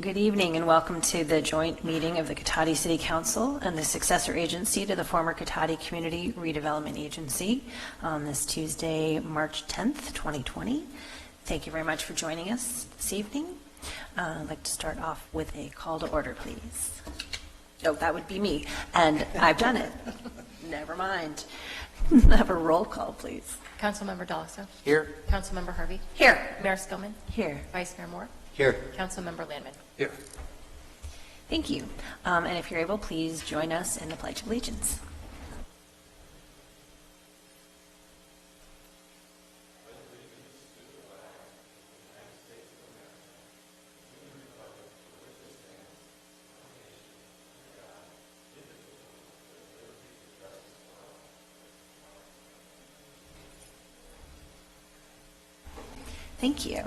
Good evening and welcome to the joint meeting of the Cotati City Council and the successor agency to the former Cotati Community Redevelopment Agency on this Tuesday, March 10th, 2020. Thank you very much for joining us this evening. I'd like to start off with a call to order, please. Oh, that would be me, and I've done it. Never mind. Have a roll call, please. Councilmember Dalaso. Here. Councilmember Harvey. Here. Mayor Skillman. Here. Vice Mayor Moore. Here. Councilmember Landman. Here. Thank you. And if you're able, please join us in the Pledge of Allegiance. Thank you.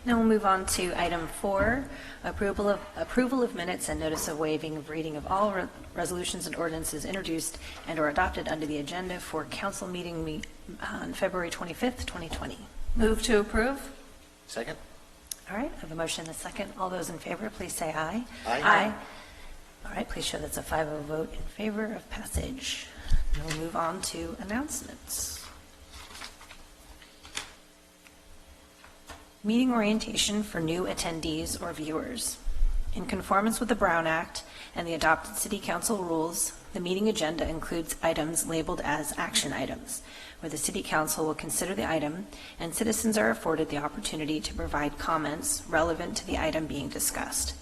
Now we'll move on to item 4, approval of minutes and notice of waiving of reading of all resolutions and ordinances introduced and or adopted under the agenda for council meeting on February 25th, 2020. Move to approve. Second. All right, I have a motion and a second. All those in favor, please say aye. Aye. All right, please show that's a 5-0 vote in favor of passage. Now we'll move on to announcements. Meeting orientation for new attendees or viewers. In conformance with the Brown Act and the adopted City Council rules, the meeting agenda includes items labeled as action items, where the City Council will consider the item and citizens are afforded the opportunity to provide comments relevant to the item being discussed.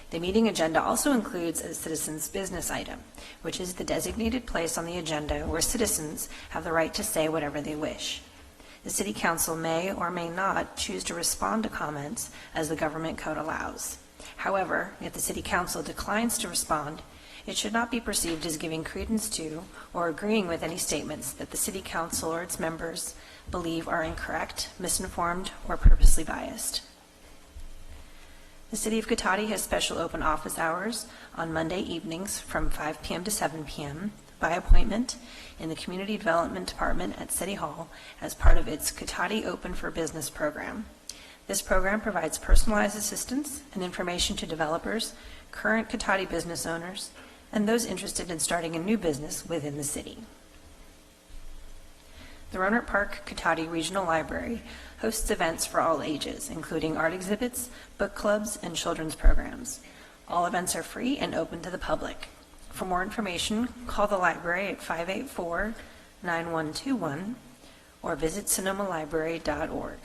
The meeting agenda also includes a citizens' business item, which is the designated place on the agenda where citizens have the right to say whatever they wish. The City Council may or may not choose to respond to comments as the government code allows. However, if the City Council declines to respond, it should not be perceived as giving credence to or agreeing with any statements that the City Council or its members believe are incorrect, misinformed, or purposely biased. The City of Cotati has special open office hours on Monday evenings from 5 p.m. to 7 p.m. by appointment in the Community Development Department at City Hall as part of its Cotati Open for Business program. This program provides personalized assistance and information to developers, current Cotati business owners, and those interested in starting a new business within the city. The Rohnert Park Cotati Regional Library hosts events for all ages, including art exhibits, book clubs, and children's programs. All events are free and open to the public. For more information, call the library at 584-9121 or visit sonomalibrary.org.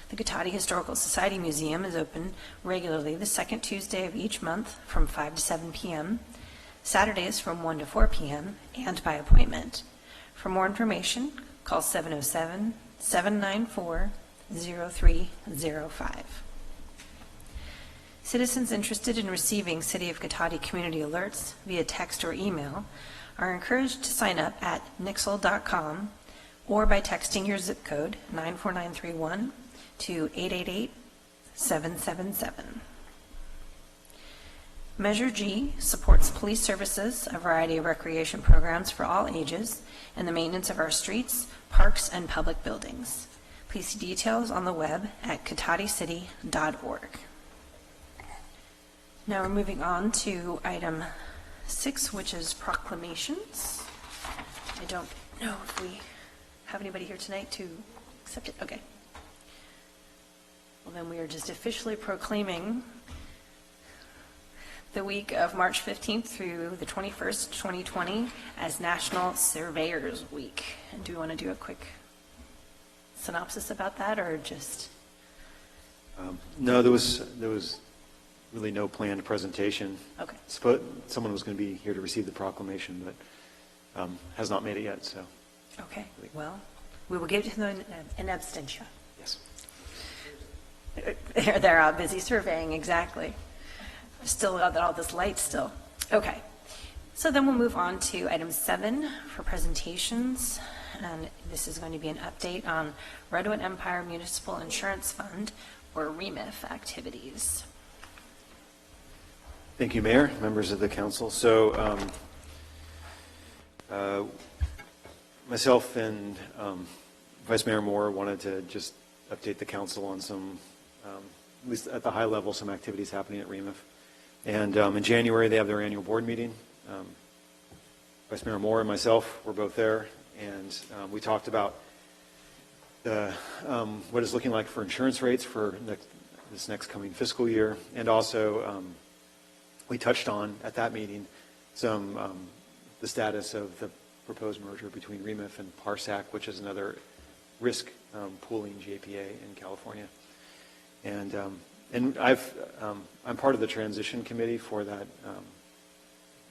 The Cotati Historical Society Museum is open regularly the second Tuesday of each month from 5 to 7 p.m., Saturdays from 1 to 4 p.m., and by appointment. For more information, call 707-794-0305. Citizens interested in receiving City of Cotati community alerts via text or email are encouraged to sign up at nixle.com or by texting your zip code 94931 to 888-777. Measure G supports police services, a variety of recreation programs for all ages, and the maintenance of our streets, parks, and public buildings. Please see details on the web at cotaticity.org. Now we're moving on to item 6, which is proclamations. I don't know if we have anybody here tonight to accept it. Okay. Well, then we are just officially proclaiming the week of March 15th through the 21st, 2020 as National Surveyors Week. And do we want to do a quick synopsis about that or just? No, there was really no planned presentation. Okay. Someone was going to be here to receive the proclamation, but has not made it yet. So. Okay. Well, we will give them an abstention. Yes. They're busy surveying, exactly. Still got all this light still. Okay. So then we'll move on to item 7 for presentations. And this is going to be an update on Redwood Empire Municipal Insurance Fund, or REMIF, activities. Thank you, Mayor, members of the council. So myself and Vice Mayor Moore wanted to just update the council on some, at least at the high level, some activities happening at REMIF. And in January, they have their annual board meeting. Vice Mayor Moore and myself were both there, and we talked about what it's looking like for insurance rates for this next coming fiscal year, and also we touched on at that meeting some the status of the proposed merger between REMIF and PARSAC, which is another risk pooling JPA in California. And I'm part of the transition committee for that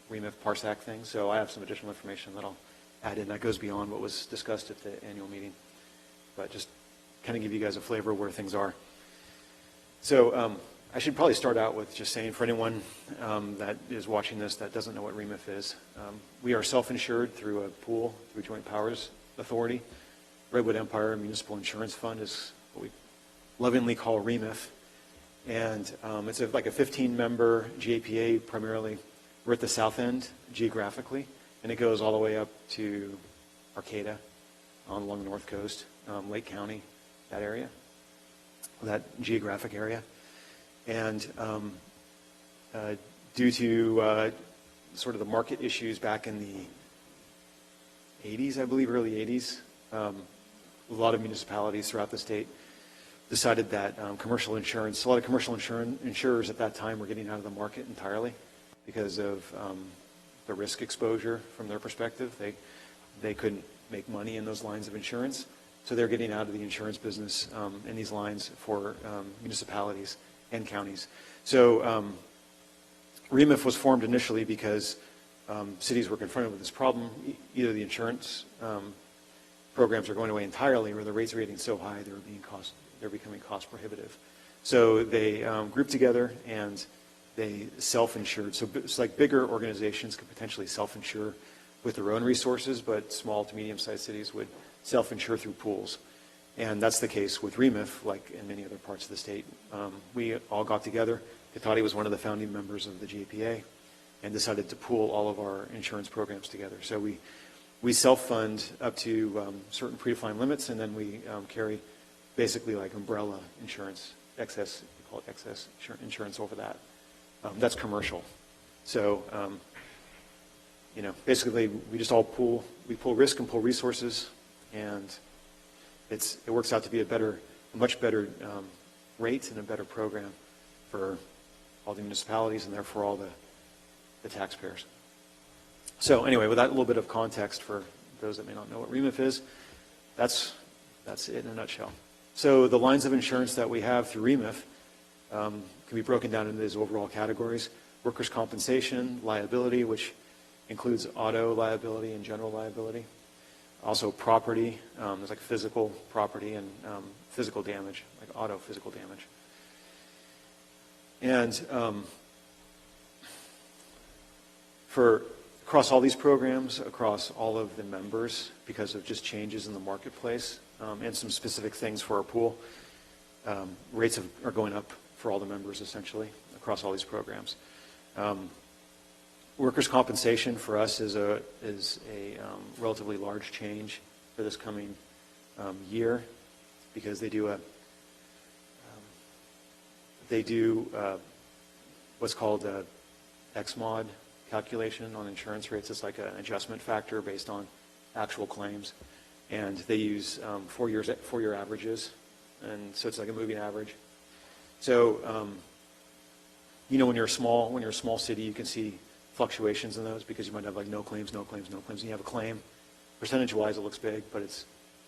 REMIF PARSAC thing, so I have some additional information that I'll add in that goes beyond what was discussed at the annual meeting, but just kind of give you guys a flavor of where things are. So I should probably start out with just saying, for anyone that is watching this that doesn't know what REMIF is, we are self-insured through a pool, through Joint Powers Authority. Redwood Empire Municipal Insurance Fund is what we lovingly call REMIF. And it's like a 15-member JPA primarily. We're at the south end geographically, and it goes all the way up to Arcata along the north coast, Lake County, that area, that geographic area. And due to sort of the market issues back in the 80s, I believe, early 80s, a lot of municipalities throughout the state decided that commercial insurance, a lot of commercial insurers at that time were getting out of the market entirely because of the risk exposure from their perspective. They couldn't make money in those lines of insurance, so they're getting out of the insurance business in these lines for municipalities and counties. So REMIF was formed initially because cities were confronted with this problem. Either the insurance programs are going away entirely, or the rates are getting so high they're becoming cost prohibitive. So they grouped together and they self-insured. So it's like bigger organizations could potentially self-insure with their own resources, but small to medium-sized cities would self-insure through pools. And that's the case with REMIF, like in many other parts of the state. We all got together. Cotati was one of the founding members of the JPA and decided to pool all of our insurance programs together. So we self-fund up to certain predefined limits, and then we carry basically like umbrella insurance, excess, we call it excess insurance over that. That's commercial. So, basically we just all pool risk and pool resources, and it works out to be a much better rate and a better program for all the municipalities and therefore all the taxpayers. So anyway, with that little bit of context for those that may not know what REMIF is, that's it in a nutshell. So the lines of insurance that we have through REMIF can be broken down into these overall categories: workers' compensation, liability, which includes auto liability and general liability. Also property, there's like physical property and physical damage, like auto physical damage. And across all these programs, across all of the members, because of just changes in the marketplace and some specific things for our pool, rates are going up for all the members essentially across all these programs. Workers' compensation for us is a relatively large change for this coming year, because they do what's called a XMOD calculation on insurance rates. It's like an adjustment factor based on actual claims, and they use 4-year averages, and so it's like a moving average. So when you're a small city, you can see fluctuations in those because you might have like no claims, and you have a claim. Percentage-wise, it looks big, but it's,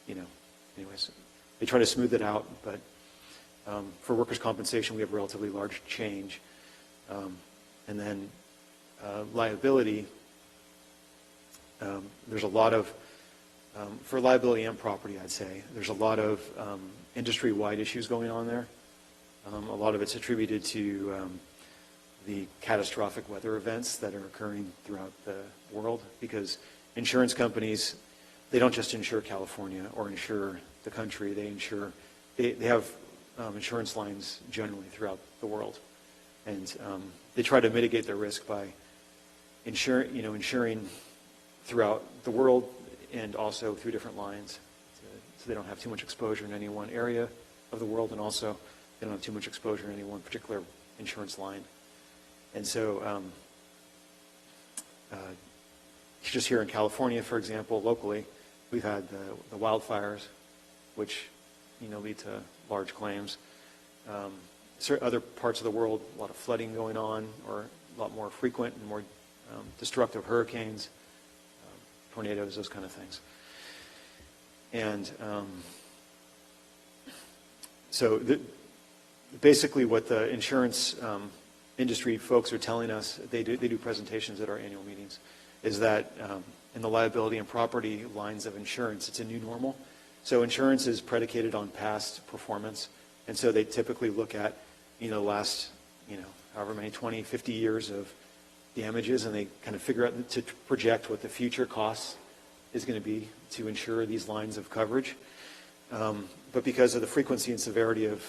anyways, they try to smooth it out. But for workers' compensation, we have a relatively large change. And then liability, there's a lot of, for liability and property, I'd say, there's a lot of industry-wide issues going on there. A lot of it's attributed to the catastrophic weather events that are occurring throughout the world, because insurance companies, they don't just insure California or insure the country, they have insurance lines generally throughout the world, and they try to mitigate their risk by insuring throughout the world and also through different lines, so they don't have too much exposure in any one area of the world, and also they don't have too much exposure in any one particular insurance line. And so just here in California, for example, locally, we've had the wildfires, which lead to large claims. Certain other parts of the world, a lot of flooding going on, or a lot more frequent and more destructive hurricanes, tornadoes, those kind of things. And so basically what the insurance industry folks are telling us, they do presentations at our annual meetings, is that in the liability and property lines of insurance, it's a new normal. So insurance is predicated on past performance, and so they typically look at the last however many 20, 50 years of damages, and they kind of figure out to project what the future costs is going to be to insure these lines of coverage. But because of the frequency and severity of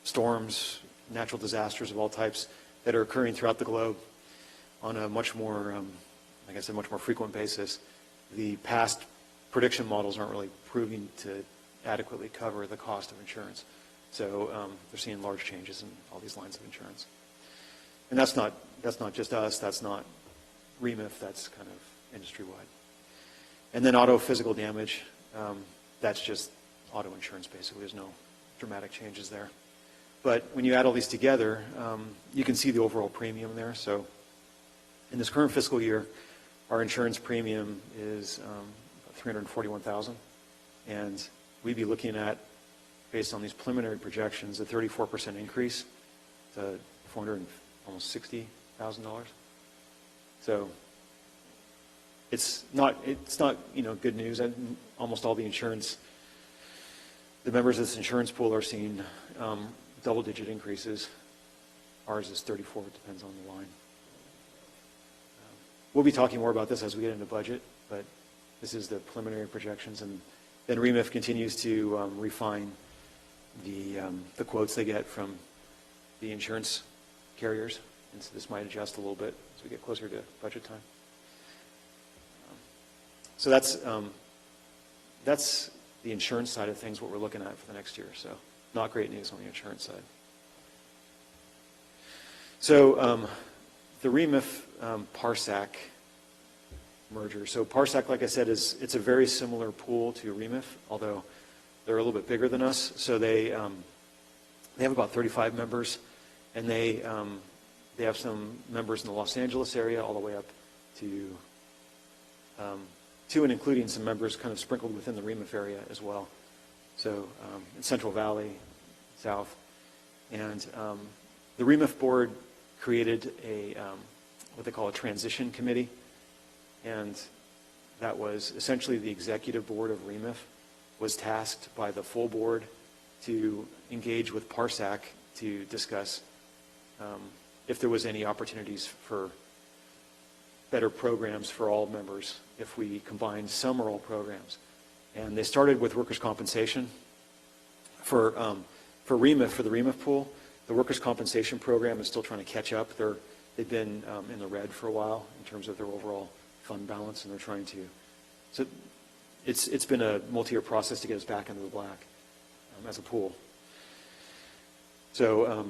storms, natural disasters of all types that are occurring throughout the globe on a much more, like I said, much more frequent basis, the past prediction models aren't really proving to adequately cover the cost of insurance. So they're seeing large changes in all these lines of insurance. And that's not just us, that's not REMIF, that's kind of industry-wide. And then auto physical damage, that's just auto insurance basically. There's no dramatic changes there. But when you add all these together, you can see the overall premium there. So in this current fiscal year, our insurance premium is $341,000, and we'd be looking at, based on these preliminary projections, a 34% increase to almost $60,000. So it's not good news. And almost all the members of this insurance pool are seeing double-digit increases. Ours is 34. It depends on the line. We'll be talking more about this as we get into budget, but this is the preliminary projections, and then REMIF continues to refine the quotes they get from the insurance carriers, and so this might adjust a little bit as we get closer to budget time. So that's the insurance side of things, what we're looking at for the next year. So not great news on the insurance side. So the REMIF PARSAC merger. So PARSAC, like I said, it's a very similar pool to REMIF, although they're a little bit bigger than us. So they have about 35 members, and they have some members in the Los Angeles area all the way up to and including some members kind of sprinkled within the REMIF area as well. So in Central Valley, South. And the REMIF board created what they call a transition committee, and that was essentially the executive board of REMIF was tasked by the full board to engage with PARSAC to discuss if there was any opportunities for better programs for all members if we combined some or all programs. And they started with workers' compensation. For REMIF, for the REMIF pool, the workers' compensation program is still trying to catch up. They've been in the red for a while in terms of their overall fund balance, and they're trying to. So it's been a multi-year process to get us back into the black as a pool. So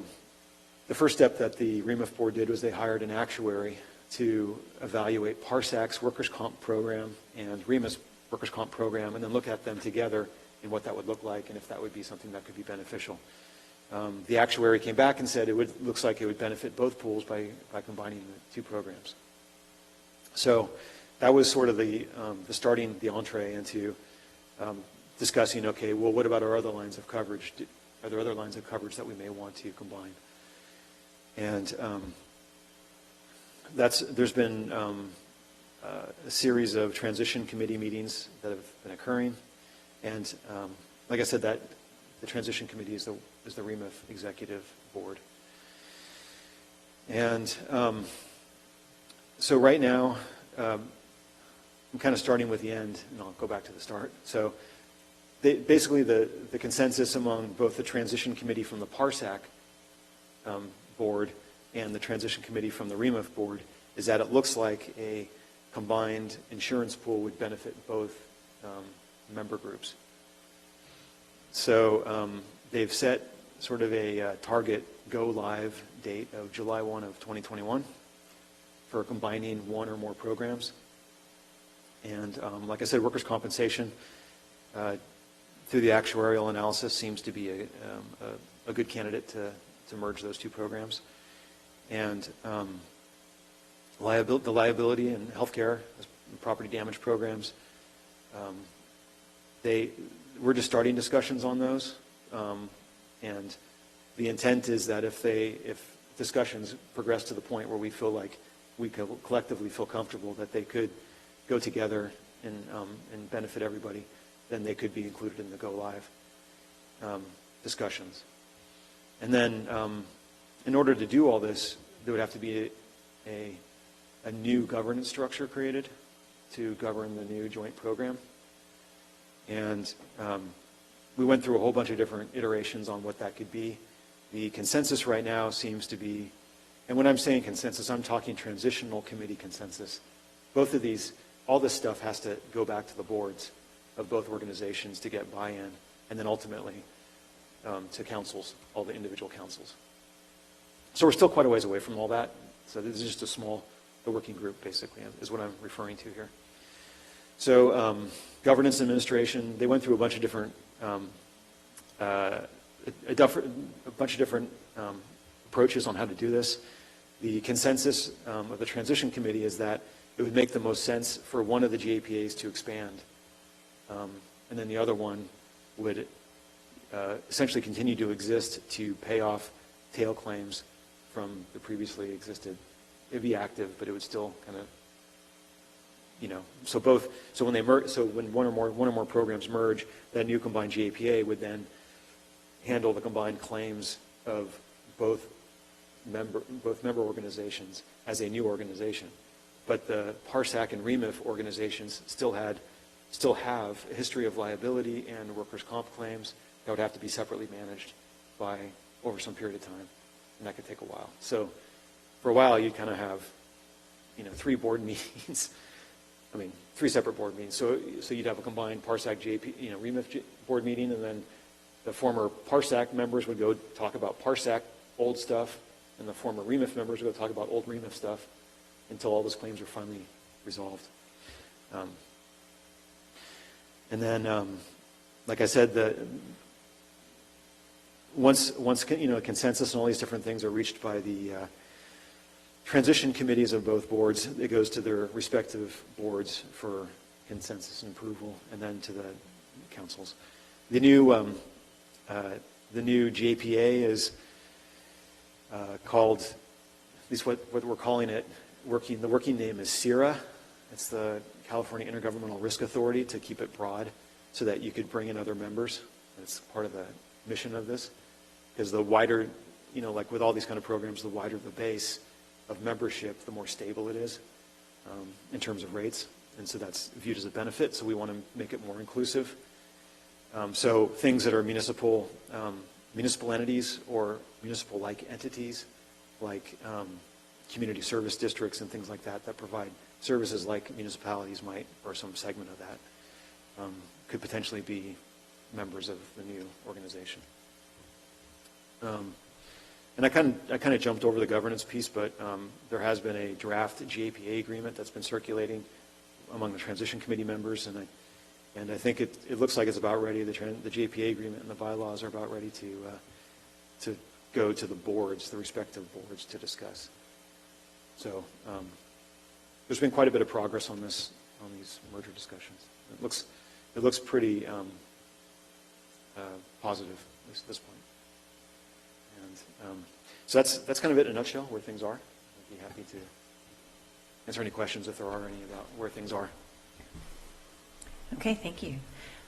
the first step that the REMIF board did was they hired an actuary to evaluate PARSAC's workers' comp program and REMIF's workers' comp program, and then look at them together and what that would look like and if that would be something that could be beneficial. The actuary came back and said looks like it would benefit both pools by combining the two programs. So that was sort of the entree into discussing, okay, well, what about our other lines of coverage? Are there other lines of coverage that we may want to combine? And there's been a series of transition committee meetings that have been occurring, and like I said, that the transition committee is the REMIF executive board. And so right now, I'm kind of starting with the end, and I'll go back to the start. So basically the consensus among both the transition committee from the PARSAC board and the transition committee from the REMIF board is that it looks like a combined insurance pool would benefit both member groups. So they've set sort of a target go-live date of July 1 of 2021 for combining one or more programs. And like I said, workers' compensation, through the actuarial analysis, seems to be a good candidate to merge those two programs. And the liability and healthcare, property damage programs, we're just starting discussions on those. And the intent is that if discussions progress to the point where we feel like we collectively feel comfortable that they could go together and benefit everybody, then they could be included in the go-live discussions. And then in order to do all this, there would have to be a new governance structure created to govern the new joint program. And we went through a whole bunch of different iterations on what that could be. The consensus right now seems to be, and when I'm saying consensus, I'm talking transitional committee consensus. Both of these, all this stuff has to go back to the boards of both organizations to get buy-in, and then ultimately to councils, all the individual councils. So we're still quite a ways away from all that. So this is just the working group, basically, is what I'm referring to here. So governance and administration, they went through a bunch of different approaches on how to do this. The consensus of the transition committee is that it would make the most sense for one of the GAPAs to expand, and then the other one would essentially continue to exist to pay off tail claims from the previously existed. It'd be active, but it would still kind of, so when one or more programs merge, that new combined GAPA would then handle the combined claims of both member organizations as a new organization. But the PARSAC and REMIF organizations still have a history of liability and workers' comp claims that would have to be separately managed over some period of time, and that could take a while. So for a while, you'd kind of have, 3 board meetings. Three separate board meetings. So you'd have a combined PARSAC REMIF board meeting, and then the former PARSAC members would go talk about PARSAC old stuff, and the former REMIF members would go talk about old REMIF stuff until all those claims were finally resolved. And then, like I said, once a consensus and all these different things are reached by the transition committees of both boards, it goes to their respective boards for consensus and approval, and then to the councils. The new GAPA is called, at least what we're calling it, the working name is CIRA. It's the California Intergovernmental Risk Authority, to keep it broad so that you could bring in other members. That's part of the mission of this. Because the wider, like with all these kind of programs, the wider the base of membership, the more stable it is in terms of rates. And so that's viewed as a benefit. So we want to make it more inclusive. So things that are municipal entities or municipal-like entities, like community service districts and things like that provide services like municipalities might, or some segment of that, could potentially be members of the new organization. And I kind of jumped over the governance piece, but there has been a draft GAPA agreement that's been circulating among the transition committee members, and I think it looks like it's about ready. The GAPA agreement and the bylaws are about ready to go to the boards, the respective boards, to discuss. So there's been quite a bit of progress on these merger discussions. It looks pretty positive, at least at this point. And so that's kind of it in a nutshell, where things are. I'd be happy to answer any questions if there are any about where things are. Okay, thank you.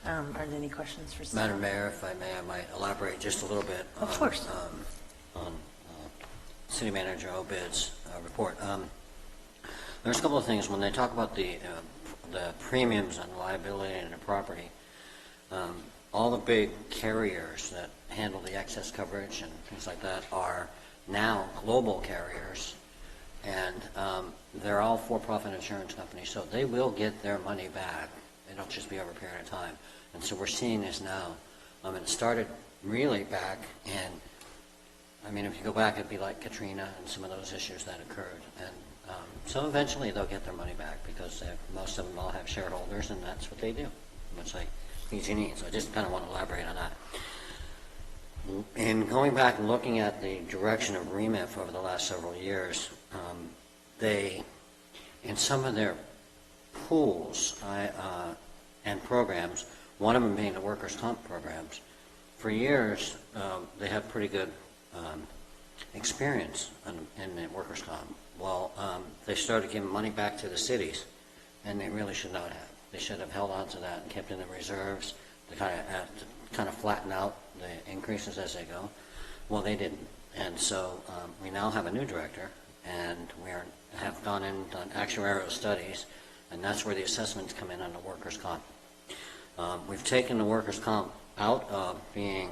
Are there any questions for Sam? Madam Mayor, if I may, I might elaborate just a little bit Of course. on City Manager Obid's report. There's a couple of things when they talk about the premiums and liability and the property. All the big carriers that handle the excess coverage and things like that are now global carriers, and they're all for-profit insurance companies, so they will get their money back. It'll just be over a period of time. And so we're seeing this now And it started really back, and I mean, if you go back, it'd be like Katrina and some of those issues that occurred. And so eventually they'll get their money back because most of them all have shareholders, and that's what they do, much like PG&E. So I just kind of want to elaborate on that. In going back and looking at the direction of REMIF over the last several years, they, in some of their pools and programs, one of them being the workers' comp programs, for years they had pretty good experience in the workers' comp. Well, they started giving money back to the cities, and they really should not have. They should have held on to that and kept in the reserves to kind of flatten out the increases as they go. Well, they didn't, and so we now have a new director, and have gone in and done actuarial studies, and that's where the assessments come in on the workers' comp. We've taken the workers' comp out of being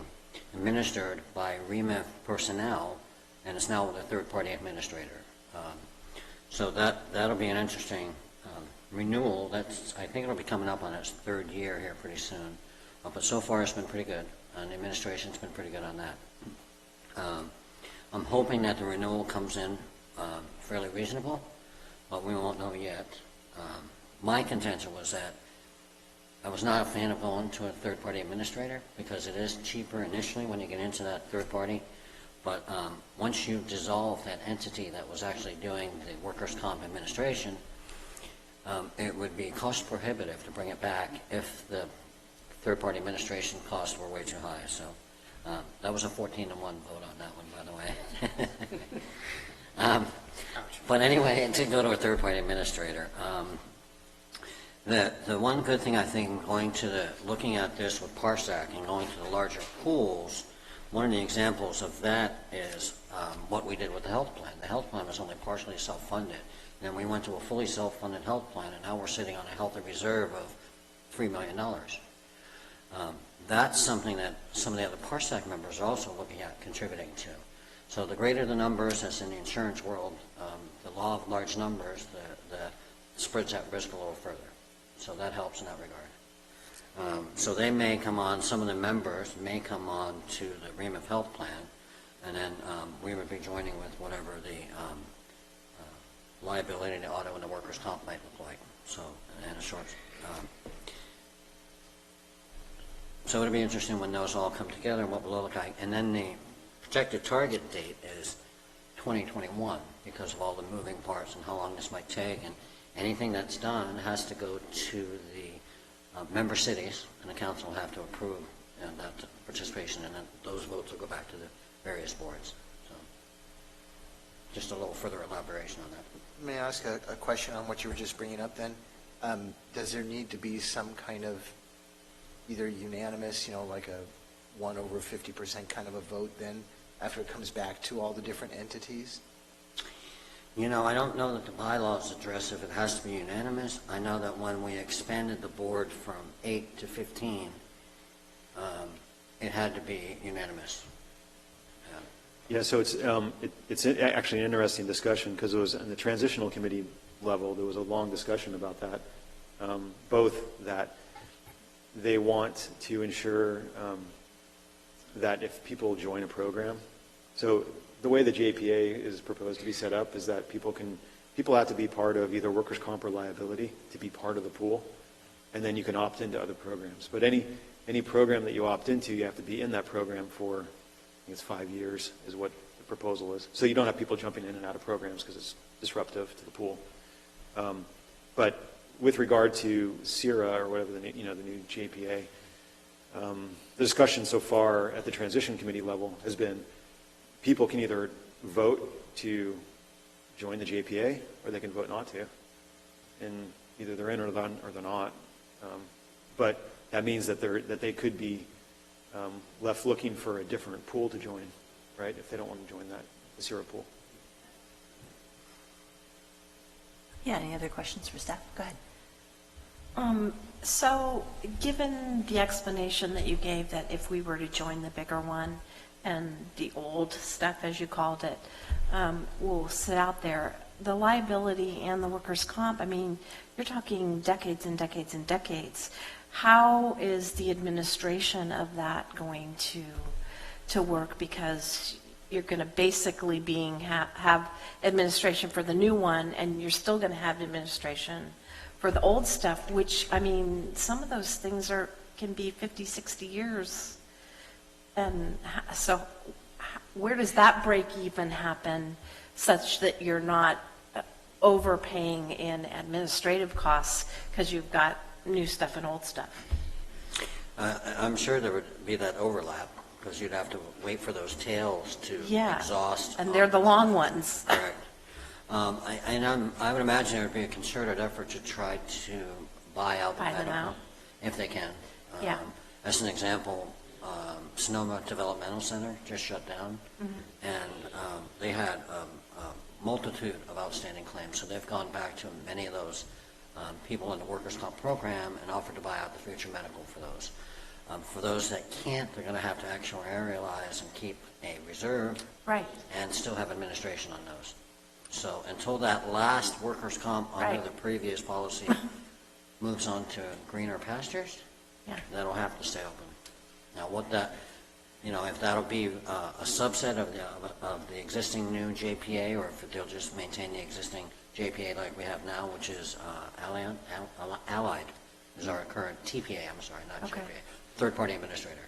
administered by REMIF personnel, and it's now with a third-party administrator. So that'll be an interesting renewal. I think it'll be coming up on its third year here pretty soon. But so far it's been pretty good, and the administration's been pretty good on that. I'm hoping that the renewal comes in fairly reasonable, but we won't know yet. My contention was that I was not a fan of going to a third-party administrator because it is cheaper initially when you get into that third party. But once you dissolve that entity that was actually doing the workers' comp administration, it would be cost prohibitive to bring it back if the third-party administration costs were way too high. So that was a 14-1 vote on that one, by the way. But anyway, to go to a third-party administrator. The one good thing I think looking at this with PARSAC and going to the larger pools, one of the examples of that is what we did with the health plan. The health plan was only partially self-funded. Then we went to a fully self-funded health plan, and now we're sitting on a healthy reserve of $3 million. That's something that some of the other PARSAC members are also looking at contributing to. So the greater the numbers, as in the insurance world, the law of large numbers, the spreads that risk a little further. So that helps in that regard. So they may come on, some of the members may come on to the REMIF health plan, and then we would be joining with whatever the liability, the auto, and the workers' comp might look like. So, in a short. So it'll be interesting when those all come together and what will look like. And then the projected target date is 2021 because of all the moving parts and how long this might take. And anything that's done has to go to the member cities, and the council will have to approve that participation, and then those votes will go back to the various boards. So just a little further elaboration on that. May I ask a question on what you were just bringing up then? Does there need to be some kind of either unanimous, like a 1/50% kind of a vote then after it comes back to all the different entities? I don't know that the bylaws address if it has to be unanimous. I know that when we expanded the board from 8 to 15, it had to be unanimous. Yeah, so it's actually an interesting discussion because it was in the transitional committee level, there was a long discussion about that. Both that they want to ensure that if people join a program, so the way the JPA is proposed to be set up is that people have to be part of either workers' comp or liability to be part of the pool, and then you can opt into other programs. But any program that you opt into, you have to be in that program for, I think it's 5 years is what the proposal is. So you don't have people jumping in and out of programs because it's disruptive to the pool. But with regard to CIRA or whatever the new JPA, the discussion so far at the transition committee level has been people can either vote to join the JPA or they can vote not to, and either they're in or they're not. But that means that they could be left looking for a different pool to join, right? If they don't want to join the CIRA pool. Yeah, any other questions for staff? Go ahead. So given the explanation that you gave that if we were to join the bigger one and the old stuff, as you called it, will sit out there, the liability and the workers' comp, I mean, you're talking decades and decades and decades. how is the administration of that going to work? Because you're going to basically have administration for the new one, and you're still going to have administration for the old stuff, which, I mean, some of those things can be 50, 60 years. And so where does that break even happen such that you're not overpaying in administrative costs because you've got new stuff and old stuff? I'm sure there would be that overlap, because you'd have to wait for those tails to Yeah. exhaust. And they're the long ones. Correct. I would imagine there would be a concerted effort to try to buy out the Buy them medical, out. if they can. Yeah. As an example, Sonoma Developmental Center just shut down, Mm-hmm. and they had a multitude of outstanding claims, so they've gone back to many of those people in the workers' comp program and offered to buy out the future medical for those. For those that can't, they're going to have to actuarialize and keep a reserve Right. and still have administration on those. So until that last workers' comp under Right. the previous policy moves on to greener pastures, Yeah. that'll have to stay open. Now, what that, if that'll be a subset of the existing new JPA, or if they'll just maintain the existing JPA like we have now, which is Allied, is our current TPA, I'm sorry, not Okay. JPA, third-party administrator.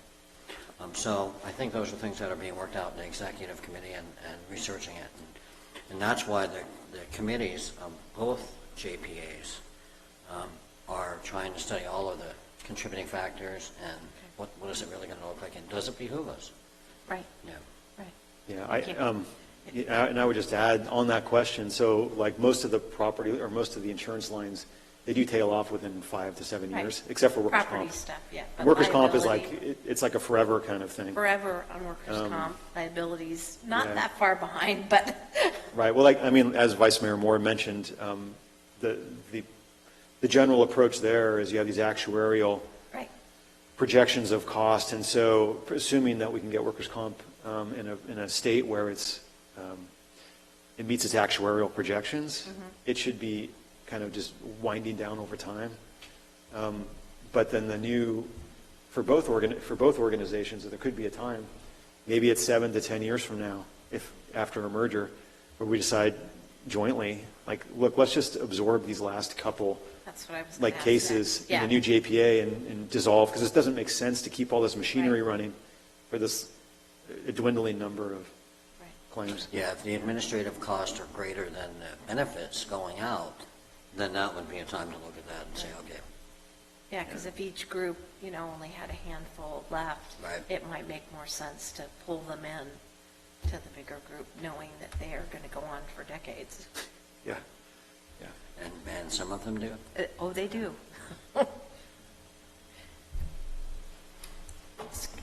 So I think those are things that are being worked out in the executive committee and researching it. And that's why the committees of both JPAs are trying to study all of the contributing factors and what is it really going to look like, and does it behoove us? Right. Yeah. Right. Yeah, and I would just add on that question, so like most of the property or most of the insurance lines, they do tail off within 5 to 7 Right. years, except for workers' Property comp. stuff, yeah. But Workers' comp is like, liability, it's like a forever kind of thing. forever on workers' comp, liabilities, not yeah. that far behind, but Right, well, as Vice Mayor Moore mentioned, the general approach there is you have these actuarial right. projections of cost, and so assuming that we can get workers' comp in a state where it meets its actuarial projections, it should be kind of just winding down over time. But then for both organizations, there could be a time, maybe it's 7 to 10 years from now, if after a merger, where we decide jointly, like, look, let's just absorb these last couple That's what I was like gonna ask cases next. in the new JPA and dissolve, because it doesn't make sense to keep all this machinery Right. running for this dwindling number of Right. claims. Yeah, if the administrative costs are greater than the benefits going out, then that would be a time to look at that and say, okay, Yeah, because if each group, only had a handful left, Right. it might make more sense to pull them in to the bigger group, knowing that they are going to go on for decades. Yeah, yeah. and some of them do. Oh, they do. Go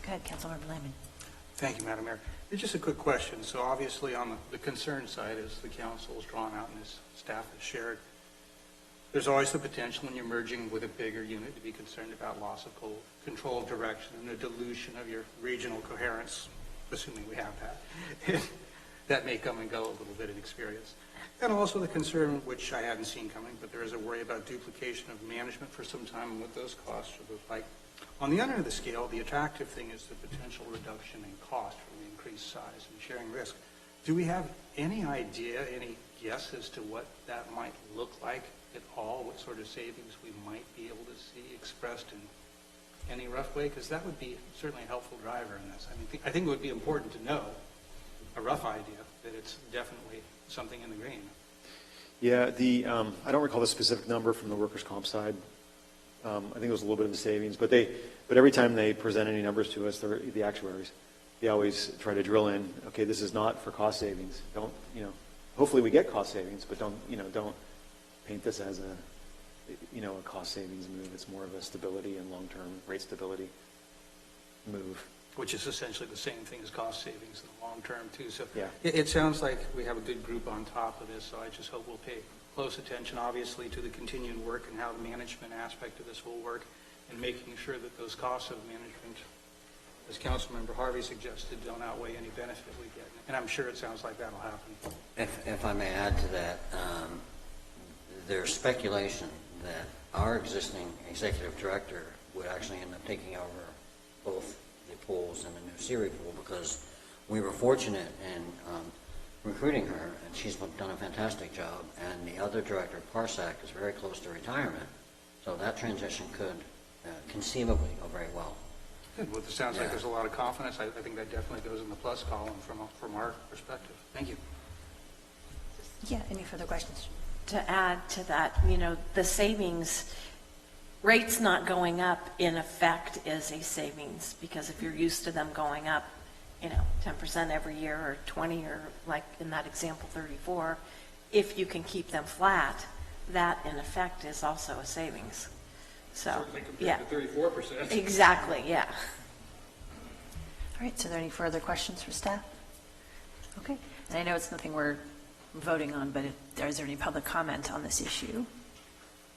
ahead, Councilmember Layman. Thank you, Madam Mayor. It's just a quick question. So obviously on the concern side, as the council is drawn out and as staff has shared, there's always the potential when you're merging with a bigger unit to be concerned about loss of control of direction and the dilution of your regional coherence, assuming we have that. That may come and go a little bit in experience. And also the concern, which I hadn't seen coming, but there is a worry about duplication of management for some time and what those costs would look like. On the other end of the scale, the attractive thing is the potential reduction in cost from the increased size and sharing risk. Do we have any idea, any guess as to what that might look like at all? What sort of savings we might be able to see expressed in any rough way? Because that would be certainly a helpful driver in this. I think it would be important to know a rough idea that it's definitely something in the green. Yeah, I don't recall the specific number from the workers' comp side. I think it was a little bit of the savings, but every time they present any numbers to us, the actuaries, they always try to drill in, okay, this is not for cost savings. Don't, hopefully we get cost savings, but don't paint this as a cost savings move. It's more of a stability and long-term rate stability move. Which is essentially the same thing as cost savings in the long term, too. So Yeah. it sounds like we have a good group on top of this, so I just hope we'll pay close attention, obviously, to the continuing work and how the management aspect of this will work, and making sure that those costs of management, as Councilmember Harvey suggested, don't outweigh any benefit we get. And I'm sure it sounds like that'll happen. If I may add to that, there's speculation that our existing executive director would actually end up taking over both the pools and the new Siri pool, because we were fortunate in recruiting her, and she's done a fantastic job, and the other director, Parsack, is very close to retirement, so that transition could conceivably go very well. Good. Well, it sounds like Yeah. there's a lot of confidence. I think that definitely goes in the plus column from our perspective. Thank you. Yeah, any further questions? To add to that, the savings, rates not going up in effect is a savings, because if you're used to them going up, 10% every year or 20, or like in that example, 34, if you can keep them flat, that in effect is also a savings. So, Certainly yeah, compared to 34%. exactly, yeah. All right, so are there any further questions for staff? Okay, and I know it's nothing we're voting on, but is there any public comment on this issue?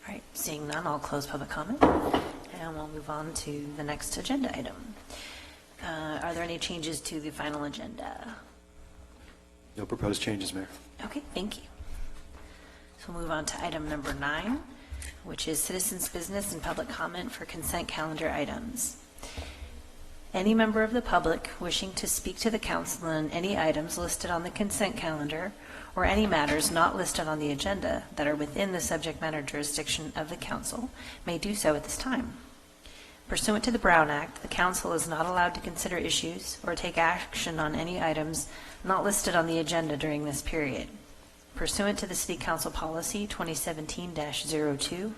All right, seeing none, I'll close public comment, and we'll move on to the next agenda item. Are there any changes to the final agenda? No proposed changes, Mayor. Okay, thank you. So we'll move on to item number 9, which is citizens' business and public comment for consent calendar items. Any member of the public wishing to speak to the council on any items listed on the consent calendar or any matters not listed on the agenda that are within the subject matter jurisdiction of the council may do so at this time. Pursuant to the Brown Act, the council is not allowed to consider issues or take action on any items not listed on the agenda during this period. Pursuant to the City Council Policy 2017-02,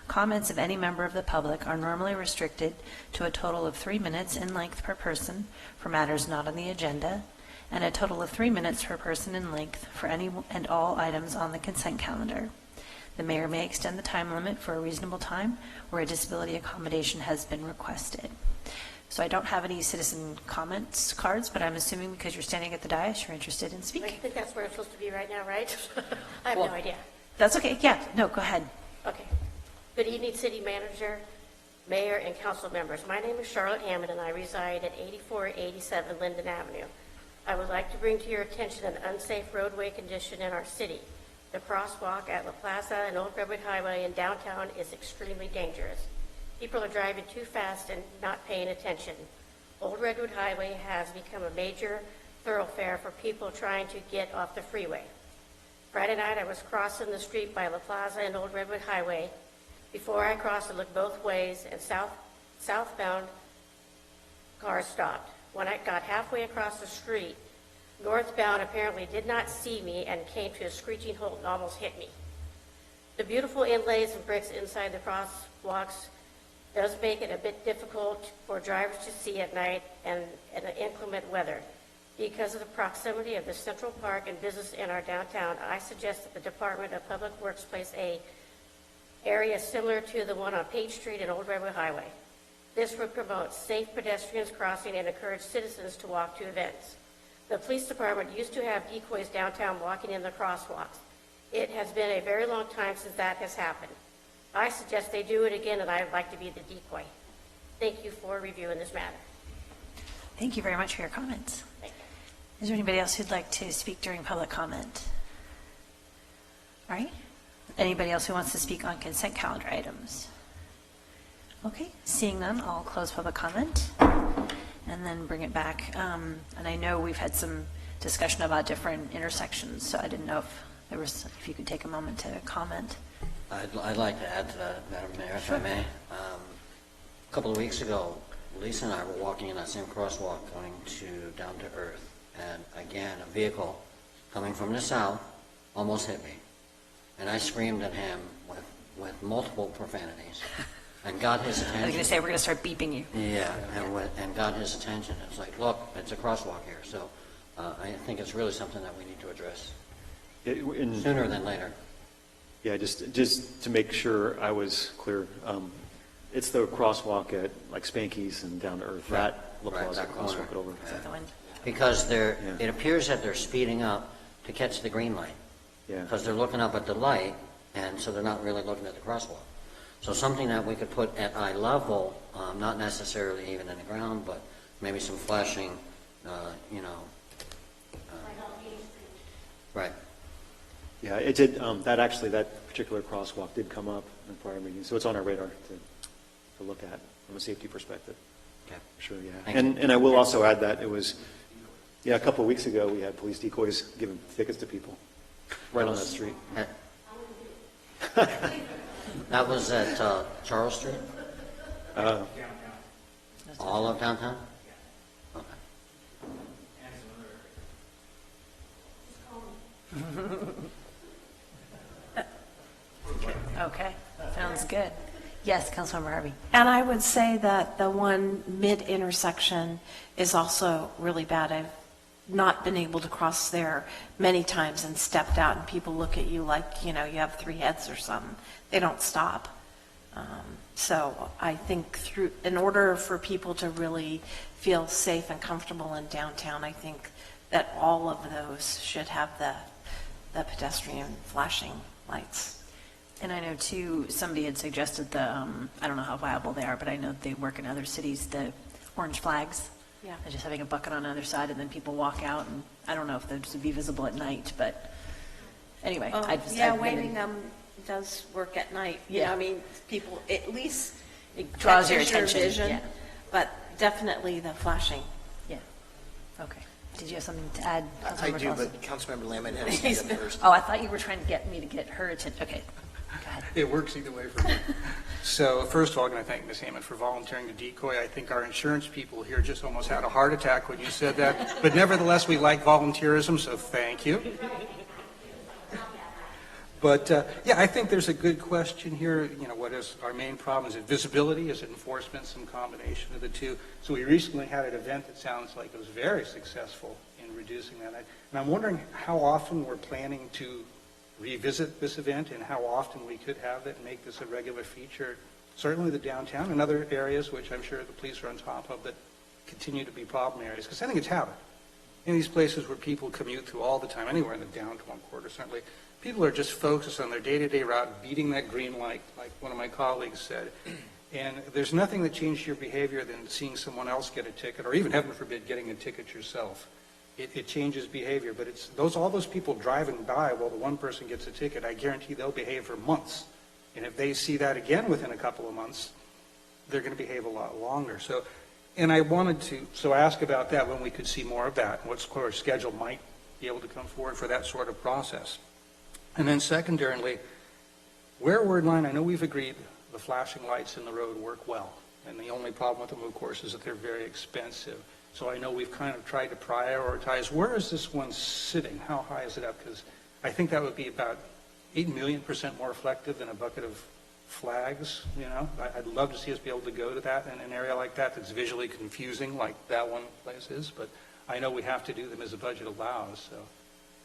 comments of any member of the public are normally restricted to a total of 3 minutes in length per person for matters not on the agenda, and a total of 3 minutes per person in length for any and all items on the consent calendar. The mayor may extend the time limit for a reasonable time where a disability accommodation has been requested. So I don't have any citizen comments cards, but I'm assuming because you're standing at the dais, you're interested in I speaking. think that's where I'm supposed to be right now, right? I have Well- no idea. That's okay, yeah, no, go ahead. Okay. Good evening, City Manager, Mayor, and council members. My name is Charlotte Hammond, and I reside at 8487 Linden Avenue. I would like to bring to your attention an unsafe roadway condition in our city. The crosswalk at La Plaza and Old Redwood Highway in downtown is extremely dangerous. People are driving too fast and not paying attention. Old Redwood Highway has become a major thoroughfare for people trying to get off the freeway. Friday night, I was crossing the street by La Plaza and Old Redwood Highway. Before I crossed, I looked both ways, and southbound cars stopped. When I got halfway across the street, northbound apparently did not see me and came to a screeching halt and almost hit me. The beautiful inlays and bricks inside the crosswalks does make it a bit difficult for drivers to see at night and in inclement weather. Because of the proximity of the Central Park and business in our downtown, I suggest that the Department of Public Works place a area similar to the one on Page Street and Old Redwood Highway. This would promote safe pedestrians crossing and encourage citizens to walk to events. The police department used to have decoys downtown walking in the crosswalks. It has been a very long time since that has happened. I suggest they do it again, and I would like to be the decoy. Thank you for reviewing this matter. Thank you very much for your comments. Thank you. Is there anybody else who'd like to speak during public comment? All right. Anybody else who wants to speak on consent calendar items? Okay, seeing none, I'll close public comment and then bring it back. And I know we've had some discussion about different intersections, so I didn't know if you could take a moment to comment. I'd like to add to that, Madam Mayor, if I may. A couple of weeks ago, Lisa and I were walking in that same crosswalk going down to Earth, and again, a vehicle coming from the south almost hit me. And I screamed at him with multiple profanities and got his attention. I was going to say, we're going to start beeping you. Yeah, and got his attention. It's like, look, it's a crosswalk here. So I think it's really something that we need to address sooner than later. Yeah, just to make sure I was clear, it's the crosswalk at like Spanky's and down to Earth, Right. that La Right, Plaza that corner. crosswalk over. Is that the one? Because Yeah. it appears that they're speeding up to catch the green light. Yeah. Because they're looking up at the light, and so they're not really looking at the crosswalk. So something that we could put at eye level, not necessarily even in the ground, but maybe some flashing, right. Yeah, it did, that particular crosswalk did come up in prior meetings, so it's on our radar to look at. from a safety perspective. Okay. Sure, yeah. Thank you. And I will also add that it was, a couple of weeks ago, we had police decoys giving tickets to people right on that street. That was at Charles Street? Uh, All of downtown? Okay. Okay, sounds good. Yes, Councilmember Harvey. And I would say that the one mid-intersection is also really bad. I've not been able to cross there many times and stepped out, and people look at you like, you have three heads or something. They don't stop. So I think in order for people to really feel safe and comfortable in downtown, I think that all of those should have the pedestrian flashing lights. And I know too, somebody had suggested I don't know how viable they are, but I know they work in other cities, the orange flags. Yeah. And just having a bucket on the other side and then people walk out, and I don't know if those would be visible at night, but anyway. I've been- waving them does work at night. Yeah. I mean, people, at least It draws your catches attention. vision, Yeah. but definitely the flashing. Yeah, okay. Did you have something to add? I Councilmember do, Dawson? but Councilmember Lamont had his hand up first. Oh, I thought you were trying to get me to get her attention. Okay, go ahead. It works either way for me. So first of all, I'm going to thank Ms. Hammond for volunteering to decoy. I think our insurance people here just almost had a heart attack when you said that. But nevertheless, we like volunteerism, so thank you. But, I think there's a good question here. What is our main problem? Is it visibility? Is it enforcement? Some combination of the two. So we recently had an event that sounds like it was very successful in reducing that. And I'm wondering how often we're planning to revisit this event and how often we could have it and make this a regular feature. Certainly the downtown and other areas, which I'm sure the police are on top of, that continue to be problem areas. Because I think it's habit. In these places where people commute through all the time, anywhere in the downtown quarter, certainly, people are just focused on their day-to-day route, beating that green light, like one of my colleagues said. And there's nothing that changes your behavior than seeing someone else get a ticket, or even, heaven forbid, getting a ticket yourself. It changes behavior, but it's all those people driving by while the one person gets a ticket, I guarantee they'll behave for months. And if they see that again within a couple of months, they're going to behave a lot longer. And I wanted to ask about that, when we could see more of that, what sort of schedule might be able to come forward for that sort of process. And then secondarily, where we're in line, I know we've agreed the flashing lights in the road work well. And the only problem with them, of course, is that they're very expensive. So I know we've kind of tried to prioritize, where is this one sitting? How high is it up? Because I think that would be about 8 million % more reflective than a bucket of flags, I'd love to see us be able to go to that in an area like that that's visually confusing, like that one place is. But I know we have to do them as the budget allows, so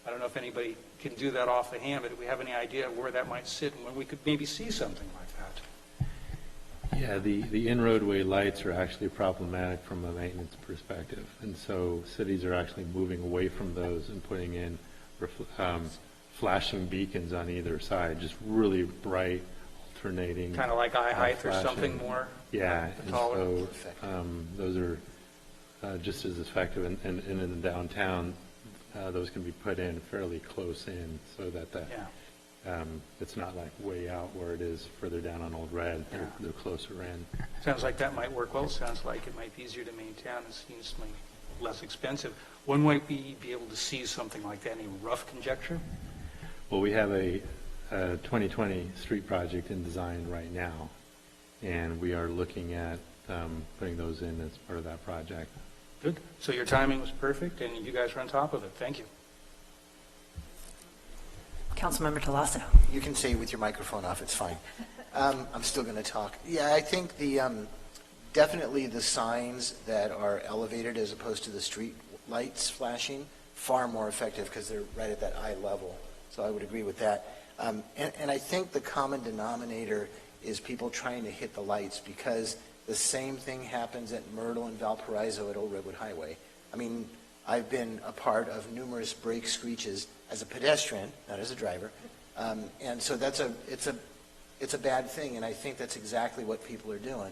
I don't know if anybody can do that off the hand, but do we have any idea where that might sit and when we could maybe see something like that? Yeah, the in-roadway lights are actually problematic from a maintenance perspective. And so cities are actually moving away from those and putting in flashing beacons on either side, just really bright, alternating. Kind of like eye height or flashing. something more? Yeah, and taller. so those are just as effective. And in the downtown, those can be put in fairly close in so that it's not like way out where it is further down on Old Red. They're closer in. Sounds like that might work well. Sounds like it might be easier to maintain. It seems like less expensive. When might we be able to see something like that? Any rough conjecture? Well, we have a 2020 street project in design right now, and we are looking at putting those in as part of that project. Good. So your timing was perfect, and you guys are on top of it. Thank you. Councilmember Delasso. You can say with your microphone off, it's fine. I'm still going to talk. Yeah, I think definitely the signs that are elevated as opposed to the street lights flashing, far more effective because they're right at that eye level. So I would agree with that. And I think the common denominator is people trying to hit the lights, because the same thing happens at Myrtle and Valparaiso at Old Redwood Highway. I mean, I've been a part of numerous brake screeches as a pedestrian, not as a driver. And so it's a bad thing, and I think that's exactly what people are doing.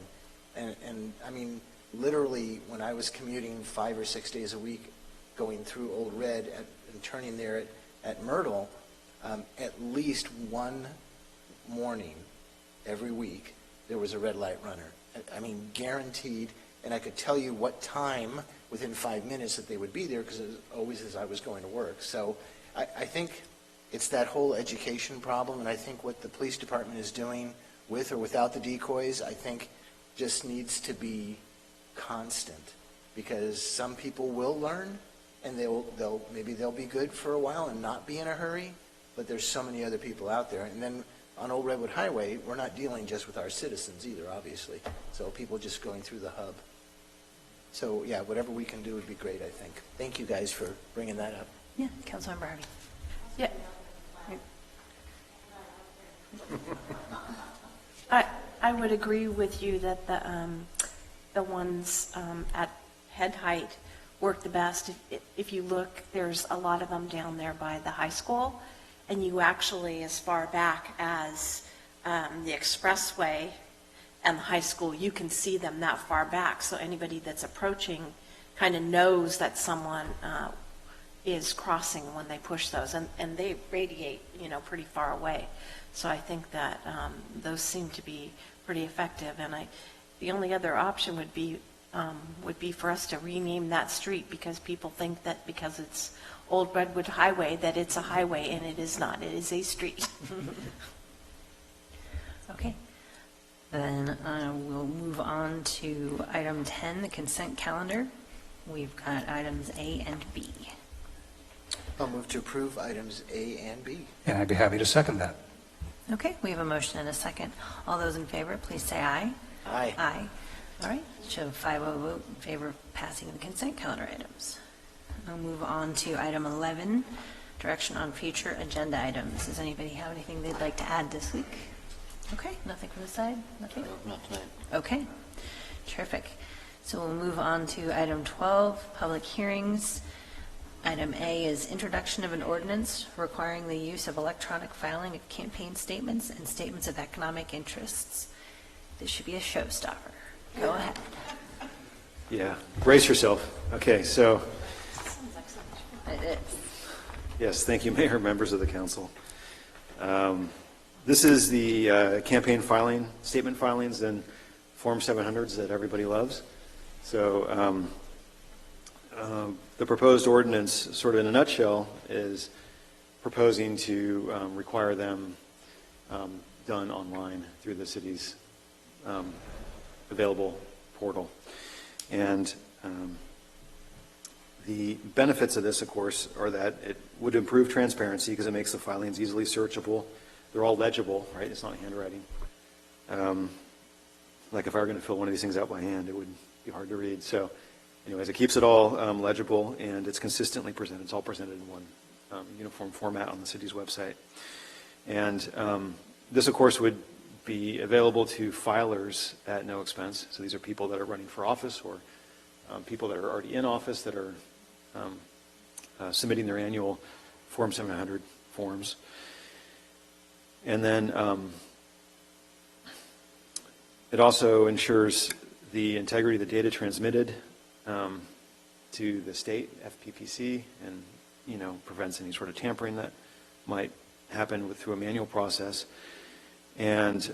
And I mean, literally, when I was commuting 5 or 6 days a week, going through Old Red and turning there at Myrtle, at least one morning every week, there was a red light runner. I mean, guaranteed, and I could tell you what time within 5 minutes that they would be there, because it was always as I was going to work. So I think it's that whole education problem, and I think what the police department is doing with or without the decoys, I think just needs to be constant, because some people will learn, and maybe they'll be good for a while and not be in a hurry, but there's so many other people out there. And then on Old Redwood Highway, we're not dealing just with our citizens either, obviously. So people just going through the hub. So, yeah, whatever we can do would be great, I think. Thank you guys for bringing that up. Yeah, Councilmember Harvey. Yeah. I would agree with you that the ones at head height work the best. If you look, there's a lot of them down there by the high school, and you actually, as far back as the expressway and the high school, you can see them that far back. So anybody that's approaching kind of knows that someone is crossing when they push those, and they radiate, pretty far away. So I think that those seem to be pretty effective. And the only other option would be for us to rename that street, because people think that because it's Old Redwood Highway that it's a highway, and it is not. It is a street. Okay. Then we'll move on to item 10, the consent calendar. We've got items A and B. I'll move to approve items A and B. And I'd be happy to second that. Okay, we have a motion and a second. All those in favor, please say aye. Aye. Aye. All right, show 5-0 vote in favor of passing the consent calendar items. We'll move on to item 11, direction on future agenda items. Does anybody have anything they'd like to add this week? Okay, nothing from the side? Nothing? No, not tonight. Okay, terrific. So we'll move on to item 12, public hearings. Item A is introduction of an ordinance requiring the use of electronic filing of campaign statements and statements of economic interests. This should be a showstopper. Go ahead. Yeah, brace yourself. Okay, so, It is. yes, thank you, Mayor, members of the council. This is the campaign filing, statement filings and Form 700s that everybody loves. So the proposed ordinance, sort of in a nutshell, is proposing to require them done online through the city's available portal. And the benefits of this, of course, are that it would improve transparency because it makes the filings easily searchable. They're all legible, right? It's not handwriting. Like if I were going to fill one of these things out by hand, it would be hard to read. So anyways, it keeps it all legible, and it's consistently presented. It's all presented in one uniform format on the city's website. And this, of course, would be available to filers at no expense. So these are people that are running for office, or people that are already in office that are submitting their annual Form 700 forms. And then it also ensures the integrity of the data transmitted to the state, FPPC, and, prevents any sort of tampering that might happen through a manual process. And